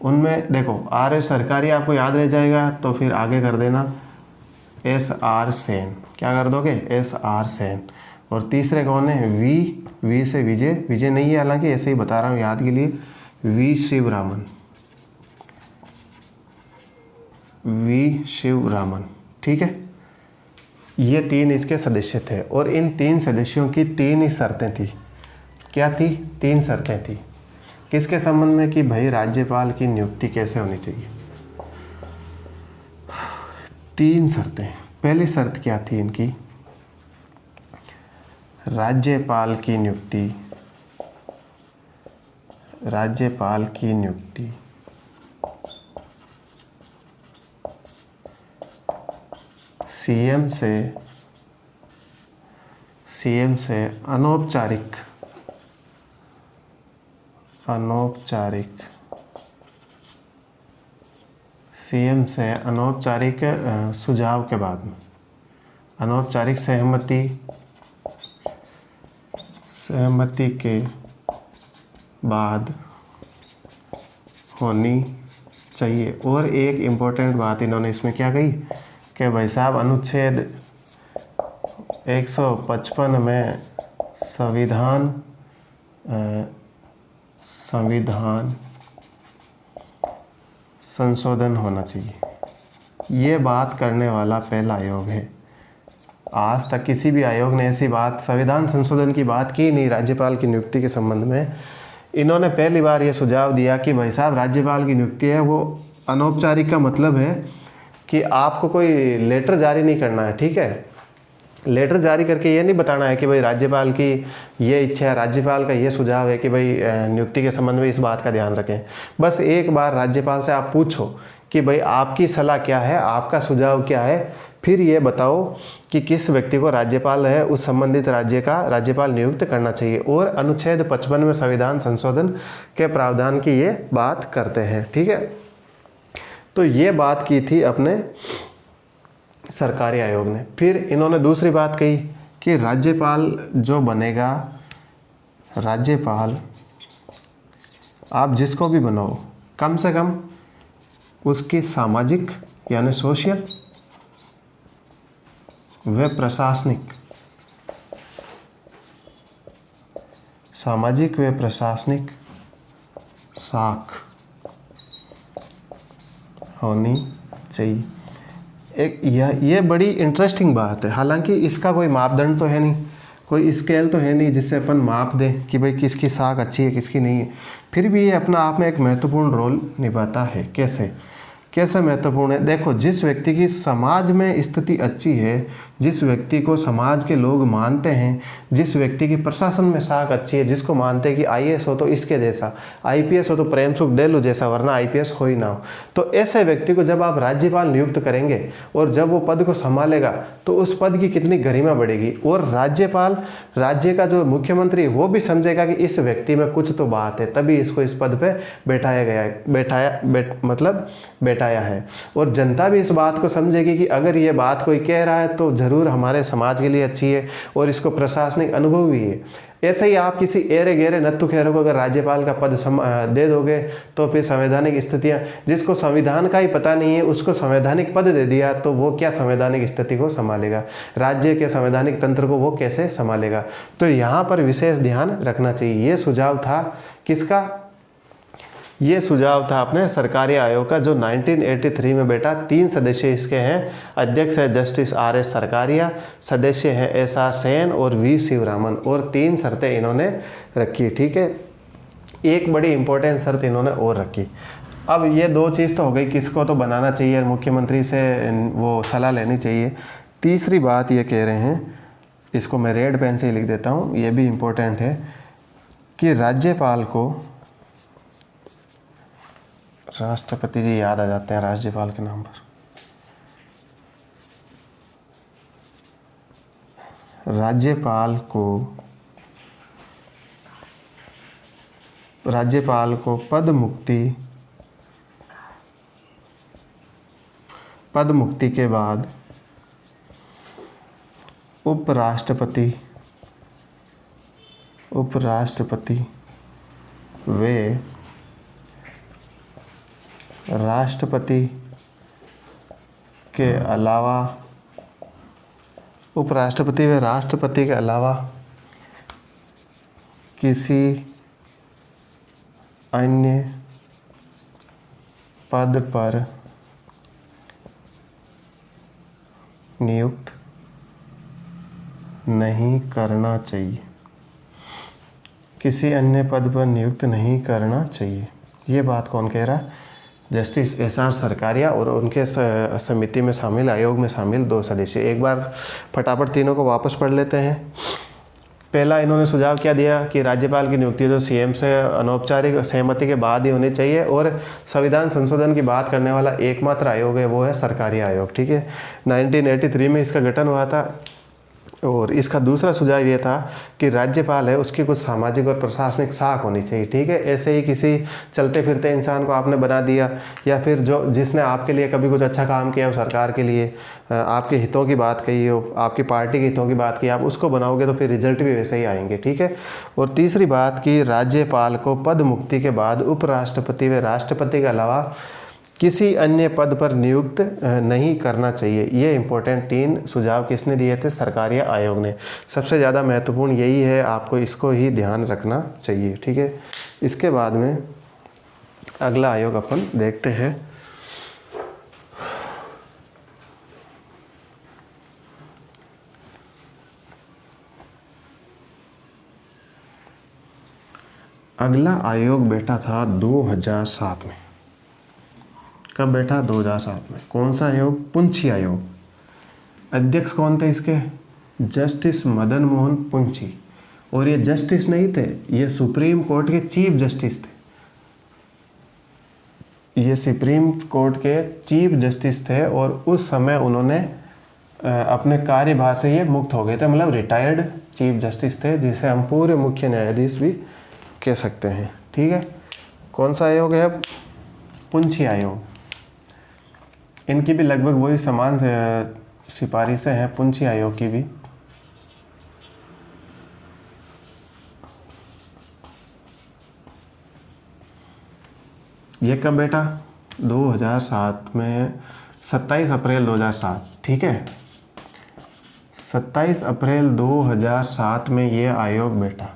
उनमें देखो R.S. सरकारी आपको याद रह जाएगा, तो फिर आगे कर देना S.R. सेन। क्या कर दोगे? S.R. सेन। और तीसरे कौन है? वी से विजय नहीं है, हालांकि ऐसे ही बता रहा हूँ याद के लिए, वी शिवरामन। ठीक है, ये 3 इसके सदस्य थे और इन 3 सदस्यों की 3 ही शर्तें थी। क्या थी? 3 शर्तें थी। किसके संबंध में? कि भाई राज्यपाल की नियुक्ति कैसे होनी चाहिए। 3 शर्तें। पहली शर्त क्या थी इनकी? राज्यपाल की नियुक्ति सीएम से अनौपचारिक सीएम से अनौपचारिक सुझाव के बाद में, अनौपचारिक सहमति के बाद होनी चाहिए। और एक इम्पोर्टेंट बात इन्होंने इसमें क्या कही कि भाई साहब अनुच्छेद 155 में संविधान संशोधन होना चाहिए। ये बात करने वाला पहला आयोग है। आज तक किसी भी आयोग ने ऐसी बात, संविधान संशोधन की बात की नहीं राज्यपाल की नियुक्ति के संबंध में। इन्होंने पहली बार ये सुझाव दिया कि भाई साहब राज्यपाल की नियुक्ति है वो अनौपचारिक का मतलब है कि आपको कोई लेटर जारी नहीं करना है, ठीक है। लेटर जारी करके ये नहीं बताना है कि भाई राज्यपाल की ये इच्छा है, राज्यपाल का ये सुझाव है कि भाई नियुक्ति के संबंध में इस बात का ध्यान रखें। बस एक बार राज्यपाल से आप पूछो कि भाई आपकी सलाह क्या है, आपका सुझाव क्या है, फिर ये बताओ कि किस व्यक्ति को राज्यपाल है उस संबंधित राज्य का राज्यपाल नियुक्त करना चाहिए। और अनुच्छेद 55 में संविधान संशोधन के प्रावधान की ये बात करते हैं, ठीक है। तो ये बात की थी अपने सरकारी आयोग ने। फिर इन्होंने दूसरी बात कही कि राज्यपाल जो बनेगा, राज्यपाल आप जिसको भी बनाओ कम से कम उसकी सामाजिक यानी सोशल व प्रशासनिक, सामाजिक व प्रशासनिक साख होनी चाहिए। एक ये बड़ी इंटरेस्टिंग बात है। हालांकि इसका कोई मापदंड तो है नहीं, कोई स्केल तो है नहीं जिससे अपन माप दें कि भाई किसकी साख अच्छी है किसकी नहीं है। फिर भी ये अपना आप में एक महत्वपूर्ण रोल निभाता है। कैसे महत्वपूर्ण है? देखो, जिस व्यक्ति की समाज में स्थिति अच्छी है, जिस व्यक्ति को समाज के लोग मानते हैं, जिस व्यक्ति की प्रशासन में साख अच्छी है, जिसको मानते हैं कि आईएएस हो तो इसके जैसा, आईपीएस हो तो प्रेम सुख डेलू जैसा, वरना आईपीएस हो ही ना हो, तो ऐसे व्यक्ति को जब आप राज्यपाल नियुक्त करेंगे और जब वो पद को संभालेगा तो उस पद की कितनी गरिमा बढ़ेगी। और राज्यपाल, राज्य का जो मुख्यमंत्री, वो भी समझेगा कि इस व्यक्ति में कुछ तो बात है, तभी इसको इस पद पे बैठाया है। और जनता भी इस बात को समझेगी कि अगर ये बात कोई कह रहा है तो जरूर हमारे समाज के लिए अच्छी है और इसको प्रशासनिक अनुभव भी है। ऐसे ही आप किसी एरे गहरे नत्थु खैरों को अगर राज्यपाल का पद दे दोगे तो फिर संवैधानिक स्थितियां, जिसको संविधान का ही पता नहीं है उसको संवैधानिक पद दे दिया तो वो क्या संवैधानिक स्थिति को संभालेगा, राज्य के संवैधानिक तंत्र को वो कैसे संभालेगा। तो यहाँ पर विशेष ध्यान रखना चाहिए। ये सुझाव था किसका? ये सुझाव था अपने सरकारी आयोग का, जो 1983 में बैठा। 3 सदस्य इसके हैं। अध्यक्ष है जस्टिस RS सरकारिया, सदस्य हैं SR सेन और V शिवरामन, और 3 शर्तें इन्होंने रखी, ठीक है। एक बड़ी इंपॉर्टेंट शर्त इन्होंने और रखी। अब ये 2 चीज़ तो हो गई, किसको तो बनाना चाहिए, मुख्यमंत्री से वो सलाह लेनी चाहिए। तीसरी बात ये कह रहे हैं, इसको मैं रेड पेन से ही लिख देता हूँ, ये भी इम्पोर्टेंट है, कि राज्यपाल को, राष्ट्रपति जी याद आ जाते हैं राज्यपाल के नाम पर, राज्यपाल को पद मुक्ति के बाद उपराष्ट्रपति वे राष्ट्रपति के अलावा, उपराष्ट्रपति व राष्ट्रपति के अलावा किसी अन्य पद पर नियुक्त नहीं करना चाहिए। किसी अन्य पद पर नियुक्त नहीं करना चाहिए। ये बात कौन कह रहा है? जस्टिस SR सरकारिया और उनके समिति में शामिल, आयोग में शामिल 2 सदस्य। एक बार फटाफट तीनों को वापस पढ़ लेते हैं। पहला इन्होंने सुझाव क्या दिया कि राज्यपाल की नियुक्ति जो CM से अनौपचारिक सहमति के बाद ही होनी चाहिए, और संविधान संशोधन की बात करने वाला एकमात्र आयोग है वो है सरकारी आयोग, ठीक है। 1983 में इसका गठन हुआ था। और इसका दूसरा सुझाव ये था कि राज्यपाल है उसकी कुछ सामाजिक और प्रशासनिक साख होनी चाहिए। ठीक है, ऐसे ही किसी चलते फिरते इंसान को आपने बना दिया, या फिर जो जिसने आपके लिए कभी कुछ अच्छा काम किया हो, सरकार के लिए आपके हितों की बात कही हो, आपकी पार्टी के हितों की बात की, आप उसको बनाओगे तो फिर रिजल्ट भी वैसे ही आएंगे। ठीक है, और तीसरी बात कि राज्यपाल को पद मुक्ति के बाद उपराष्ट्रपति व राष्ट्रपति के अलावा किसी अन्य पद पर नियुक्त नहीं करना चाहिए। ये इंपॉर्टेंट 3 सुझाव किसने दिए थे? सरकारीय आयोग ने। सबसे ज़्यादा महत्वपूर्ण यही है, आपको इसको ही ध्यान रखना चाहिए। ठीक है, इसके बाद में अगला आयोग अपन देखते हैं। अगला आयोग बैठा था 2007 में। कब बैठा? 2007 में। कौन सा आयोग? पुंछी आयोग। अध्यक्ष कौन थे इसके? जस्टिस मदन मोहन पुंछी। और ये जस्टिस नहीं थे, ये सुप्रीम कोर्ट के चीफ जस्टिस थे। ये सुप्रीम कोर्ट के चीफ जस्टिस थे और उस समय उन्होंने अपने कार्यभार से ये मुक्त हो गए थे, मतलब रिटायर्ड चीफ जस्टिस थे, जिसे हम पूर्व मुख्य न्यायाधीश भी कह सकते हैं। ठीक है, कौन सा आयोग है? पुंछी आयोग। इनकी भी लगभग वही समान सिफारिशें हैं, पुंछी आयोग की भी। ये कब बैठा? 2007 में, 27 अप्रैल 2007। ठीक है, 27 अप्रैल 2007 में ये आयोग बैठा।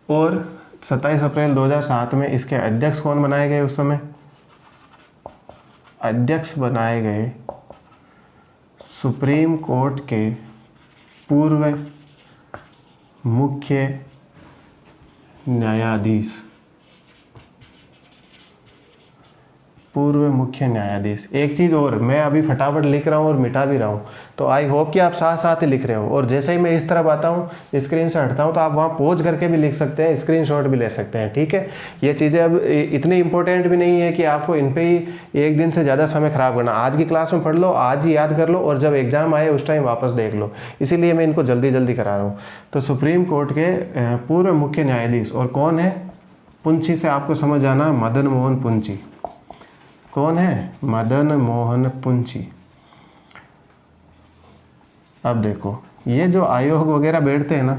और 27 अप्रैल 2007 में इसके अध्यक्ष कौन बनाए गए? उस समय अध्यक्ष बनाए गए सुप्रीम कोर्ट के पूर्व मुख्य न्यायाधीश। पूर्व मुख्य न्यायाधीश। एक चीज़ और, मैं अभी फटाफट लिख रहा हूँ और मिटा भी रहा हूँ, तो आई होप कि आप साथ साथ ही लिख रहे हो। और जैसे ही मैं इस तरफ आता हूँ, स्क्रीन से हटता हूँ, तो आप वहाँ पॉज करके भी लिख सकते हैं, स्क्रीनशॉट भी ले सकते हैं। ठीक है, ये चीज़ें अब इतनी इंपॉर्टेंट भी नहीं है कि आपको इन पे ही एक दिन से ज़्यादा समय खराब करना। आज की क्लास में पढ़ लो, आज ही याद कर लो, और जब एग्जाम आए उस टाइम वापस देख लो। इसीलिए मैं इनको जल्दी जल्दी करा रहा हूँ। तो सुप्रीम कोर्ट के पूर्व मुख्य न्यायाधीश, और कौन है? पुंछी से आपको समझ आना, मदन मोहन पुंछी। कौन है? मदन मोहन पुंछी। अब देखो, ये जो आयोग वगैरह बैठते हैं ना,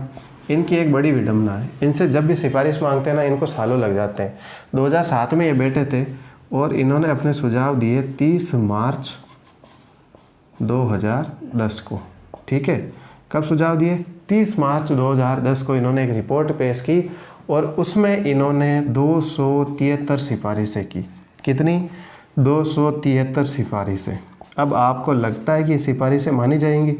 इनकी एक बड़ी विडंबना है। इनसे जब भी सिफारिश मांगते हैं ना, इनको सालों लग जाते हैं। 2007 में ये बैठे थे और इन्होंने अपने सुझाव दिए 30 मार्च 2010 को। ठीक है, कब सुझाव दिए? 30 मार्च 2010 को इन्होंने एक रिपोर्ट पेश की और उसमें इन्होंने 273 सिफारिशें की। कितनी? 273 सिफारिशें। अब आपको लगता है कि सिफारिशें मानी जाएंगी?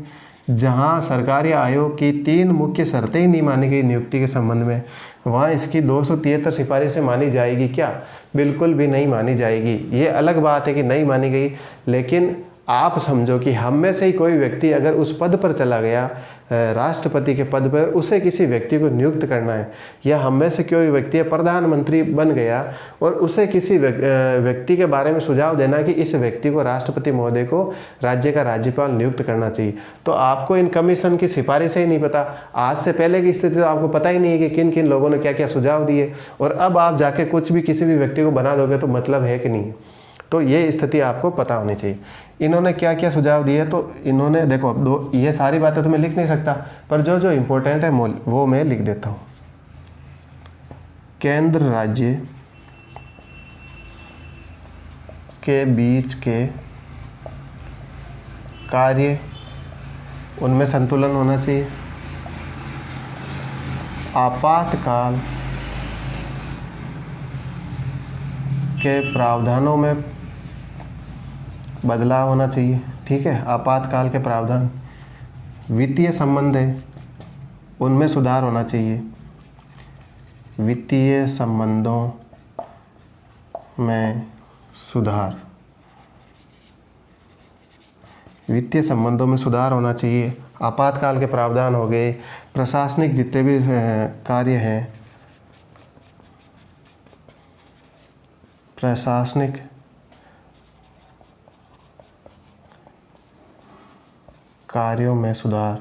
जहां सरकारी आयोग की 3 मुख्य शर्तें ही नहीं मानी गई नियुक्ति के संबंध में, वहां इसकी 273 सिफारिशें मानी जाएगी क्या? बिल्कुल भी नहीं मानी जाएगी। ये अलग बात है कि नहीं मानी गई, लेकिन आप समझो कि हम में से ही कोई व्यक्ति अगर उस पद पर चला गया, राष्ट्रपति के पद पर, उसे किसी व्यक्ति को नियुक्त करना है, या हम में से कोई व्यक्ति प्रधानमंत्री बन गया और उसे किसी व्यक्ति के बारे में सुझाव देना कि इस व्यक्ति को, राष्ट्रपति महोदय को, राज्य का राज्यपाल नियुक्त करना चाहिए, तो आपको इन कमीशन की सिफारिशें ही नहीं पता। आज से पहले की स्थिति तो आपको पता ही नहीं है कि किन किन लोगों ने क्या क्या सुझाव दिए, और अब आप जाके कुछ भी किसी भी व्यक्ति को बना दोगे तो मतलब है कि नहीं। तो ये स्थिति आपको पता होनी चाहिए। इन्होंने क्या क्या सुझाव दिए, तो इन्होंने देखो, ये सारी बातें तो मैं लिख नहीं सकता, पर जो जो इम्पोर्टेंट है वो मैं लिख देता हूँ। केंद्र राज्य के बीच के कार्य, उनमें संतुलन होना चाहिए। आपातकाल के प्रावधानों में बदलाव होना चाहिए। ठीक है, आपातकाल के प्रावधान। वित्तीय संबंध है, उनमें सुधार होना चाहिए। वित्तीय संबंधों में सुधार, वित्तीय संबंधों में सुधार होना चाहिए। आपातकाल के प्रावधान हो गए। प्रशासनिक जितने भी कार्य हैं, प्रशासनिक कार्यों में सुधार,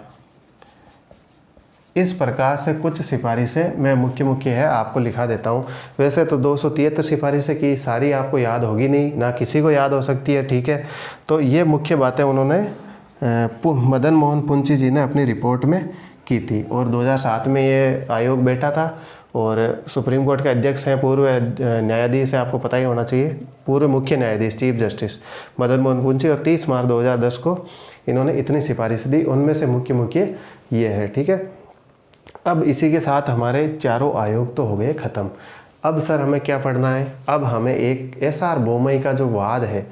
इस प्रकार से कुछ सिफारिशें मैं मुख्य है आपको लिखा देता हूँ। वैसे तो 273 सिफारिशें की सारी आपको याद होगी नहीं, ना किसी को याद हो सकती है, ठीक है। तो ये मुख्य बातें उन्होंने मदन मोहन पुंची जी ने अपनी रिपोर्ट में की थी। और 2007 में ये आयोग बैठा था और सुप्रीम कोर्ट के अध्यक्ष हैं पूर्व न्यायाधीश हैं, आपको पता ही होना चाहिए, पूर्व मुख्य न्यायाधीश चीफ जस्टिस मदन मोहन पुंची। और 30 मार्च 2010 को इन्होंने इतनी सिफारिश दी, उनमें से मुख्य ये है, ठीक है। अब इसी के साथ हमारे चारों आयोग तो हो गए ख़त्म। अब सर हमें क्या पढ़ना है? अब हमें एक एसआर बोमई का जो वाद है,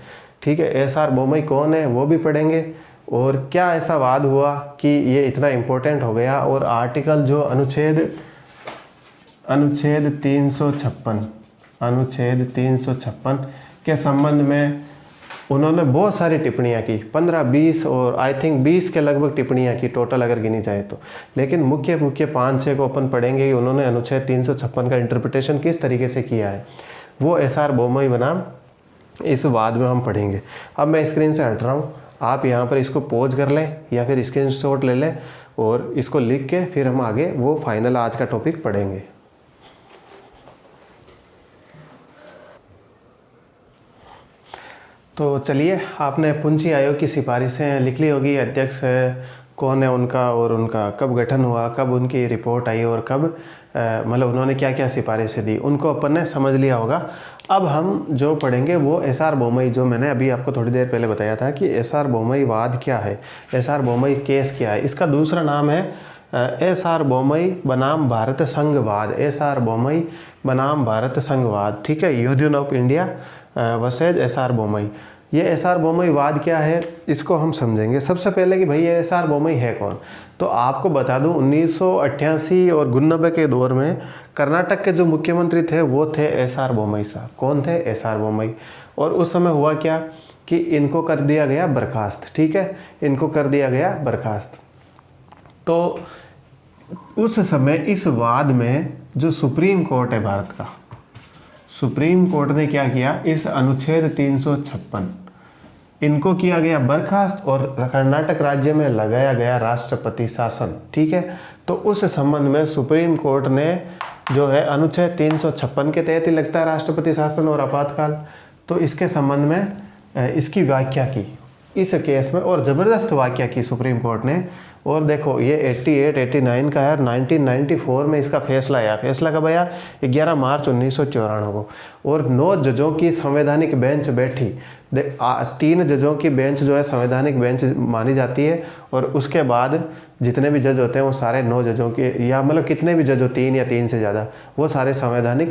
ठीक है, एसआर बोमई कौन है वो भी पढ़ेंगे, और क्या ऐसा वाद हुआ कि ये इतना इम्पोर्टेंट हो गया। और आर्टिकल जो अनुच्छेद 356 के संबंध में उन्होंने बहुत सारी टिप्पणियां की, 15-20 और आई थिंक 20 के लगभग टिप्पणियां की टोटल अगर गिनी जाए तो। लेकिन मुख्य 5-6 को अपन पढ़ेंगे कि उन्होंने अनुच्छेद 356 का इंटरप्रिटेशन किस तरीके से किया है, वो एसआर बोमई बनाम इस वाद में हम पढ़ेंगे। अब मैं स्क्रीन से हट रहा हूँ, आप यहाँ पर इसको पॉज कर लें या फिर स्क्रीनशॉट ले लें और इसको लिख के फिर हम आगे वो फाइनल आज का टॉपिक पढ़ेंगे। तो चलिए, आपने पुंची आयोग की सिफारिशें लिख ली होगी, अध्यक्ष कौन है उनका और उनका कब गठन हुआ, कब उनकी रिपोर्ट आई और कब मतलब उन्होंने क्या क्या सिफारिशें दी, उनको अपन ने समझ लिया होगा। अब हम जो पढ़ेंगे वो एसआर बोमई, जो मैंने अभी आपको थोड़ी देर पहले बताया था कि एसआर बोमई वाद क्या है, एसआर बोमई केस क्या है। इसका दूसरा नाम है एसआर बोमई बनाम भारत संघवाद, एसआर बोमई बनाम भारत संघवाद, ठीक है, union of India versus SR Bommai. ये एसआर बोमई वाद क्या है इसको हम समझेंगे। सबसे पहले कि भाई ये एसआर बोमई है कौन, तो आपको बता दूं 1988 और 1999 के दौर में कर्नाटक के जो मुख्यमंत्री थे वो थे एसआर बोमई साहब। कौन थे? एसआर बोमई। और उस समय हुआ क्या कि इनको कर दिया गया बर्खास्त, ठीक है, इनको कर दिया गया बर्खास्त। तो उस समय इस वाद में जो सुप्रीम कोर्ट है भारत का, सुप्रीम कोर्ट ने क्या किया, इस अनुच्छेद 356 इनको किया गया बर्खास्त और कर्नाटक राज्य में लगाया गया राष्ट्रपति शासन, ठीक है। तो उस संबंध में सुप्रीम कोर्ट ने जो है अनुच्छेद 356 के तहत ही लगता है राष्ट्रपति शासन और आपातकाल, तो इसके संबंध में इसकी व्याख्या की इस केस में, और ज़बरदस्त व्याख्या की सुप्रीम कोर्ट ने। और देखो ये 88-89 का है, 1994 में इसका फैसला आया। फैसला कब आया? 11 मार्च 1994 को। और 9 जजों की संवैधानिक बेंच बैठी। 3 जजों की बेंच जो है संवैधानिक बेंच मानी जाती है, और उसके बाद जितने भी जज होते हैं वो सारे 9 जजों के, या मतलब कितने भी जज हो, 3 या 3 से ज़्यादा, वो सारे संवैधानिक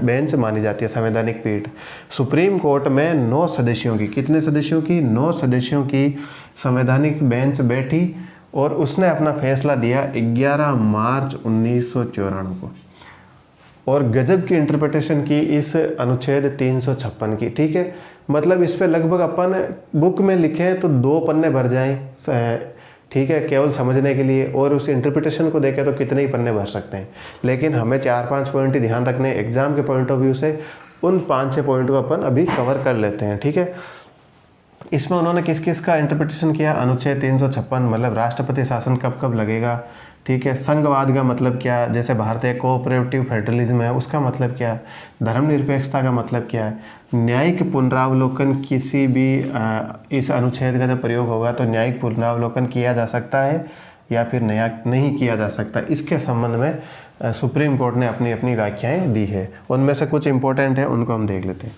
बेंच मानी जाती है, संवैधानिक पीठ। सुप्रीम कोर्ट में 9 सदस्यों की, कितने सदस्यों की? 9 सदस्यों की संवैधानिक बेंच बैठी और उसने अपना फैसला दिया 11 मार्च 1994 को। और गजब की इंटरप्रिटेशन की इस अनुच्छेद 356 की, ठीक है। मतलब इस पे लगभग अपन बुक में लिखें तो 2 पन्ने भर जाएं, ठीक है, केवल समझने के लिए, और उस इंटरप्रिटेशन को देखें तो कितने ही पन्ने भर सकते हैं। लेकिन हमें 4-5 पॉइंट ही ध्यान रखने एग्जाम के पॉइंट ऑफ व्यू से, उन 5-6 पॉइंट को अपन अभी कवर कर लेते हैं, ठीक है। इसमें उन्होंने किस किस का इंटरप्रिटेशन किया? अनुच्छेद 356 मतलब राष्ट्रपति शासन कब कब लगेगा, ठीक है। संघवाद का मतलब क्या, जैसे भारत एक कोऑपरेटिव फेडरलिज्म है, उसका मतलब क्या है। धर्मनिरपेक्षता का मतलब क्या है। न्यायिक पुनरावलोकन, किसी भी इस अनुच्छेद का जब प्रयोग होगा तो न्यायिक पुनरावलोकन किया जा सकता है या फिर नया नहीं किया जा सकता। इसके संबंध में सुप्रीम कोर्ट ने अपनी अपनी व्याख्याएं दी है। उनमें से कुछ इंपॉर्टेंट है, उनको हम देख लेते हैं।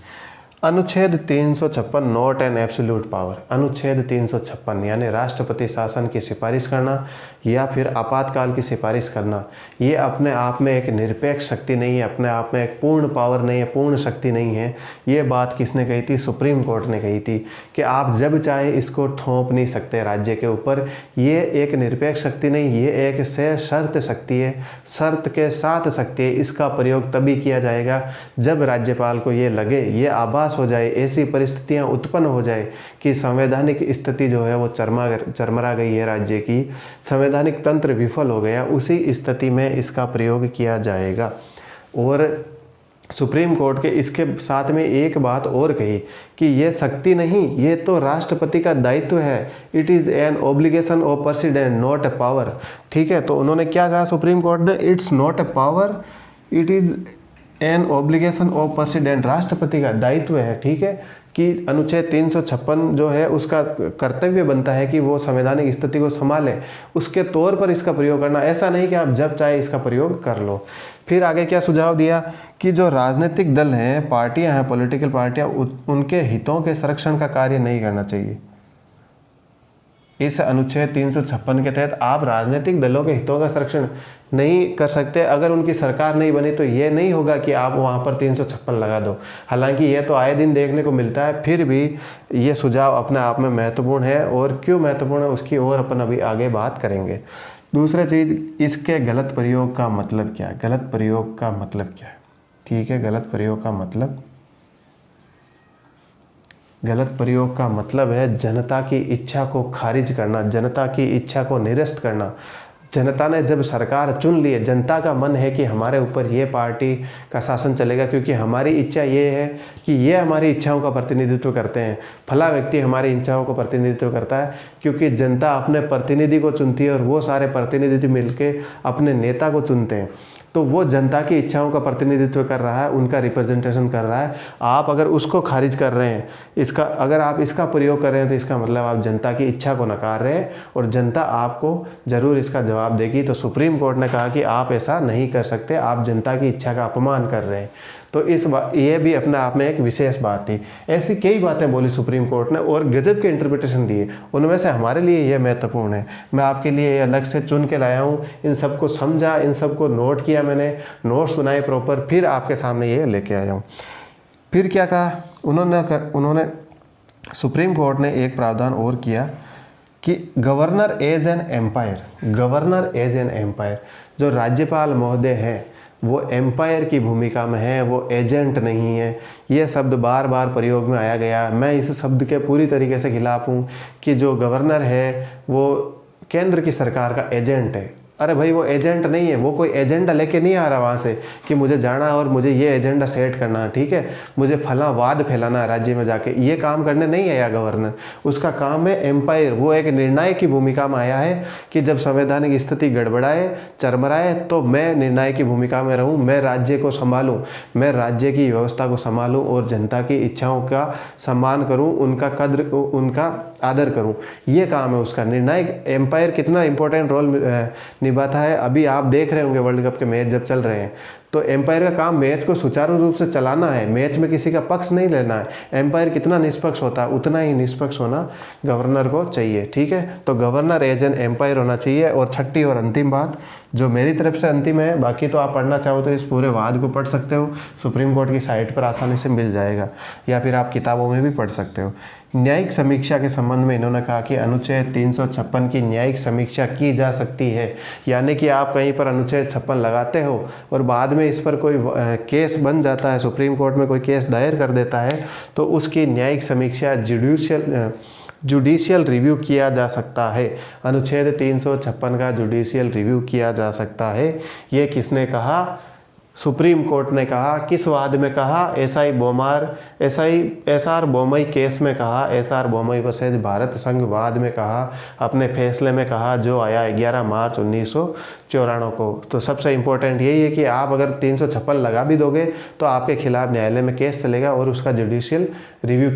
अनुच्छेद 356 नॉट एन एब्सोल्यूट पावर। अनुच्छेद 356 यानी राष्ट्रपति शासन की सिफारिश करना या फिर आपातकाल की सिफारिश करना, ये अपने आप में एक निरपेक्ष शक्ति नहीं है, अपने आप में एक पूर्ण पावर नहीं है, पूर्ण शक्ति नहीं है। ये बात किसने कही थी? सुप्रीम कोर्ट ने कही थी कि आप जब चाहे इसको थोप नहीं सकते राज्य के ऊपर। ये एक निरपेक्ष शक्ति नहीं, ये एक से शर्त शक्ति है, शर्त के साथ शक्ति है। इसका प्रयोग तभी किया जाएगा जब राज्यपाल को ये लगे, ये आभास हो जाए, ऐसी परिस्थितियां उत्पन्न हो जाए कि संवैधानिक स्थिति जो है वो चरमरा गई है राज्य की, संवैधानिक तंत्र विफल हो गया, उसी स्थिति में इसका प्रयोग किया जाएगा। और सुप्रीम कोर्ट के इसके साथ में एक बात और कही कि ये शक्ति नहीं, ये तो राष्ट्रपति का दायित्व है। It is an obligation of president not a power. ठीक है, तो उन्होंने क्या कहा सुप्रीम कोर्ट ने, it's not a power, it is an obligation of president, राष्ट्रपति का दायित्व है। ठीक है, कि अनुच्छेद 356 जो है उसका कर्तव्य बनता है कि वो संवैधानिक स्थिति को संभाले, उसके तौर पर इसका प्रयोग करना, ऐसा नहीं कि आप जब चाहे इसका प्रयोग कर लो। फिर आगे क्या सुझाव दिया कि जो राजनीतिक दल हैं, पार्टियां हैं, पॉलिटिकल पार्टियां, उनके हितों के संरक्षण का कार्य नहीं करना चाहिए। इस अनुच्छेद 356 के तहत आप राजनीतिक दलों के हितों का संरक्षण नहीं कर सकते। अगर उनकी सरकार नहीं बनी तो ये नहीं होगा कि आप वहाँ पर 356 लगा दो। हालांकि ये तो आए दिन देखने को मिलता है, फिर भी ये सुझाव अपने आप में महत्वपूर्ण है, और क्यों महत्वपूर्ण है उसकी और अपन अभी आगे बात करेंगे। दूसरा चीज़, इसके गलत प्रयोग का मतलब क्या है? गलत प्रयोग का मतलब क्या है? ठीक है, गलत प्रयोग का मतलब है जनता की इच्छा को खारिज करना, जनता की इच्छा को निरस्त करना। जनता ने जब सरकार चुन ली है, जनता का मन है कि हमारे ऊपर ये पार्टी का शासन चलेगा क्योंकि हमारी इच्छा ये है कि ये हमारी इच्छाओं का प्रतिनिधित्व करते हैं, फला व्यक्ति हमारी इच्छाओं का प्रतिनिधित्व करता है, क्योंकि जनता अपने प्रतिनिधि को चुनती है और वो सारे प्रतिनिधि मिलके अपने नेता को चुनते हैं। तो वो जनता की इच्छाओं का प्रतिनिधित्व कर रहा है, उनका रिप्रेजेंटेशन कर रहा है। आप अगर उसको खारिज कर रहे हैं, अगर आप इसका प्रयोग कर रहे हैं, तो इसका मतलब आप जनता की इच्छा को नकार रहे हैं और जनता आपको ज़रूर इसका जवाब देगी। तो सुप्रीम कोर्ट ने कहा कि आप ऐसा नहीं कर सकते, आप जनता की इच्छा का अपमान कर रहे हैं। तो ये भी अपने आप में एक विशेष बात थी। ऐसी कई बातें बोली सुप्रीम कोर्ट ने और गजब के इंटरप्रिटेशन दिए, उनमें से हमारे लिए यह महत्वपूर्ण है। मैं आपके लिए अलग से चुन के लाया हूँ, इन सबको समझा, इन सबको नोट किया, मैंने नोट्स बनाए प्रॉपर, फिर आपके सामने ये लेके आया हूँ। फिर क्या कहा उन्होंने सुप्रीम कोर्ट ने एक प्रावधान और किया कि गवर्नर एज एन एम्पायर, जो राज्यपाल महोदय हैं वो एम्पायर की भूमिका में है, वो एजेंट नहीं है। ये शब्द बार बार प्रयोग में आया गया। मैं इस शब्द के पूरी तरीके से खिलाफ हूँ कि जो गवर्नर है वो केंद्र की सरकार का एजेंट है। अरे भाई, वो एजेंट नहीं है, वो कोई एजेंडा लेके नहीं आ रहा वहाँ से कि मुझे जाना है और मुझे ये एजेंडा सेट करना है, ठीक है, मुझे फला वाद फैलाना है राज्य में जाके, ये काम करने नहीं आया गवर्नर। उसका काम है एम्पायर। वो एक निर्णायक की भूमिका में आया है कि जब संवैधानिक स्थिति गड़बड़ाए, चरमराए, तो मैं निर्णायक की भूमिका में रहूँ, मैं राज्य को संभालूँ, मैं राज्य की व्यवस्था को संभालूँ और जनता की इच्छाओं का सम्मान करूँ, उनका कद्र, उनका आदर करूँ। ये काम है उसका। निर्णायक एम्पायर कितना इंपॉर्टेंट रोल निभाता है। अभी आप देख रहे होंगे वर्ल्ड कप के मैच जब चल रहे हैं, तो एम्पायर का काम मैच को सुचारू रूप से चलाना है, मैच में किसी का पक्ष नहीं लेना है। एम्पायर कितना निष्पक्ष होता है, उतना ही निष्पक्ष होना गवर्नर को चाहिए। ठीक है, तो गवर्नर एज एन एम्पायर होना चाहिए। और छठी और अंतिम बात, जो मेरी तरफ से अंतिम है, बाकी तो आप पढ़ना चाहो तो इस पूरे वाद को पढ़ सकते हो, सुप्रीम कोर्ट की साइट पर आसानी से मिल जाएगा, या फिर आप किताबों में भी पढ़ सकते हो। न्यायिक समीक्षा के संबंध में इन्होंने कहा कि अनुच्छेद 356 की न्यायिक समीक्षा की जा सकती है। यानी कि आप कहीं पर अनुच्छेद 56 लगाते हो और बाद में इस पर कोई केस बन जाता है, सुप्रीम कोर्ट में कोई केस दायर कर देता है, तो उसकी न्यायिक समीक्षा जुडिशियल रिव्यू किया जा सकता है। अनुच्छेद 356 का जुडिशियल रिव्यू किया जा सकता है। ये किसने कहा? सुप्रीम कोर्ट ने कहा। किस वाद में कहा? एसआर बोमई केस में कहा, एसआर बोमई वर्सेज भारत संघ वाद में कहा, अपने फैसले में कहा, जो आया 11 मार्च 1994 को। तो सबसे इम्पोर्टेंट यही है कि आप अगर 356 लगा भी दोगे तो आपके खिलाफ न्यायालय में केस चलेगा और उसका जुडिशियल रिव्यू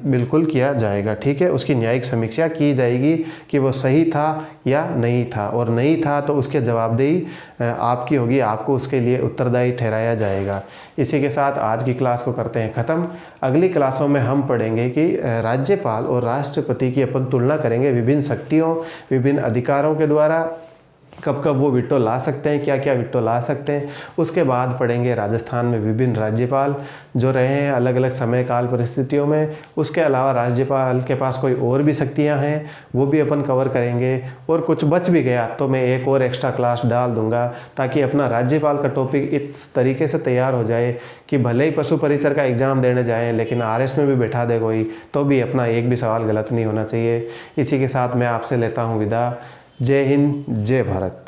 बिल्कुल किया जाएगा। ठीक है, उसकी न्यायिक समीक्षा की जाएगी कि वो सही था या नहीं था, और नहीं था तो उसके जवाबदेही आपकी होगी, आपको उसके लिए उत्तरदायी ठहराया जाएगा। इसी के साथ आज की क्लास को करते हैं ख़त्म। अगली क्लासों में हम पढ़ेंगे कि राज्यपाल और राष्ट्रपति की अपन तुलना करेंगे विभिन्न शक्तियों, विभिन्न अधिकारों के द्वारा, कब कब वो विटो ला सकते हैं, क्या क्या विटो ला सकते हैं। उसके बाद पढ़ेंगे राजस्थान में विभिन्न राज्यपाल जो रहे हैं अलग अलग समय काल परिस्थितियों में। उसके अलावा राज्यपाल के पास कोई और भी शक्तियां हैं, वो भी अपन कवर करेंगे। और कुछ बच भी गया तो मैं एक और एक्स्ट्रा क्लास डाल दूंगा, ताकि अपना राज्यपाल का टॉपिक इस तरीके से तैयार हो जाए कि भले ही पशु परिचर का एग्ज़ाम देने जाएँ, लेकिन RS में भी बैठा दे कोई, तो भी अपना एक भी सवाल गलत नहीं होना चाहिए। इसी के साथ मैं आपसे लेता हूँ विदा। जय हिंद, जय भारत।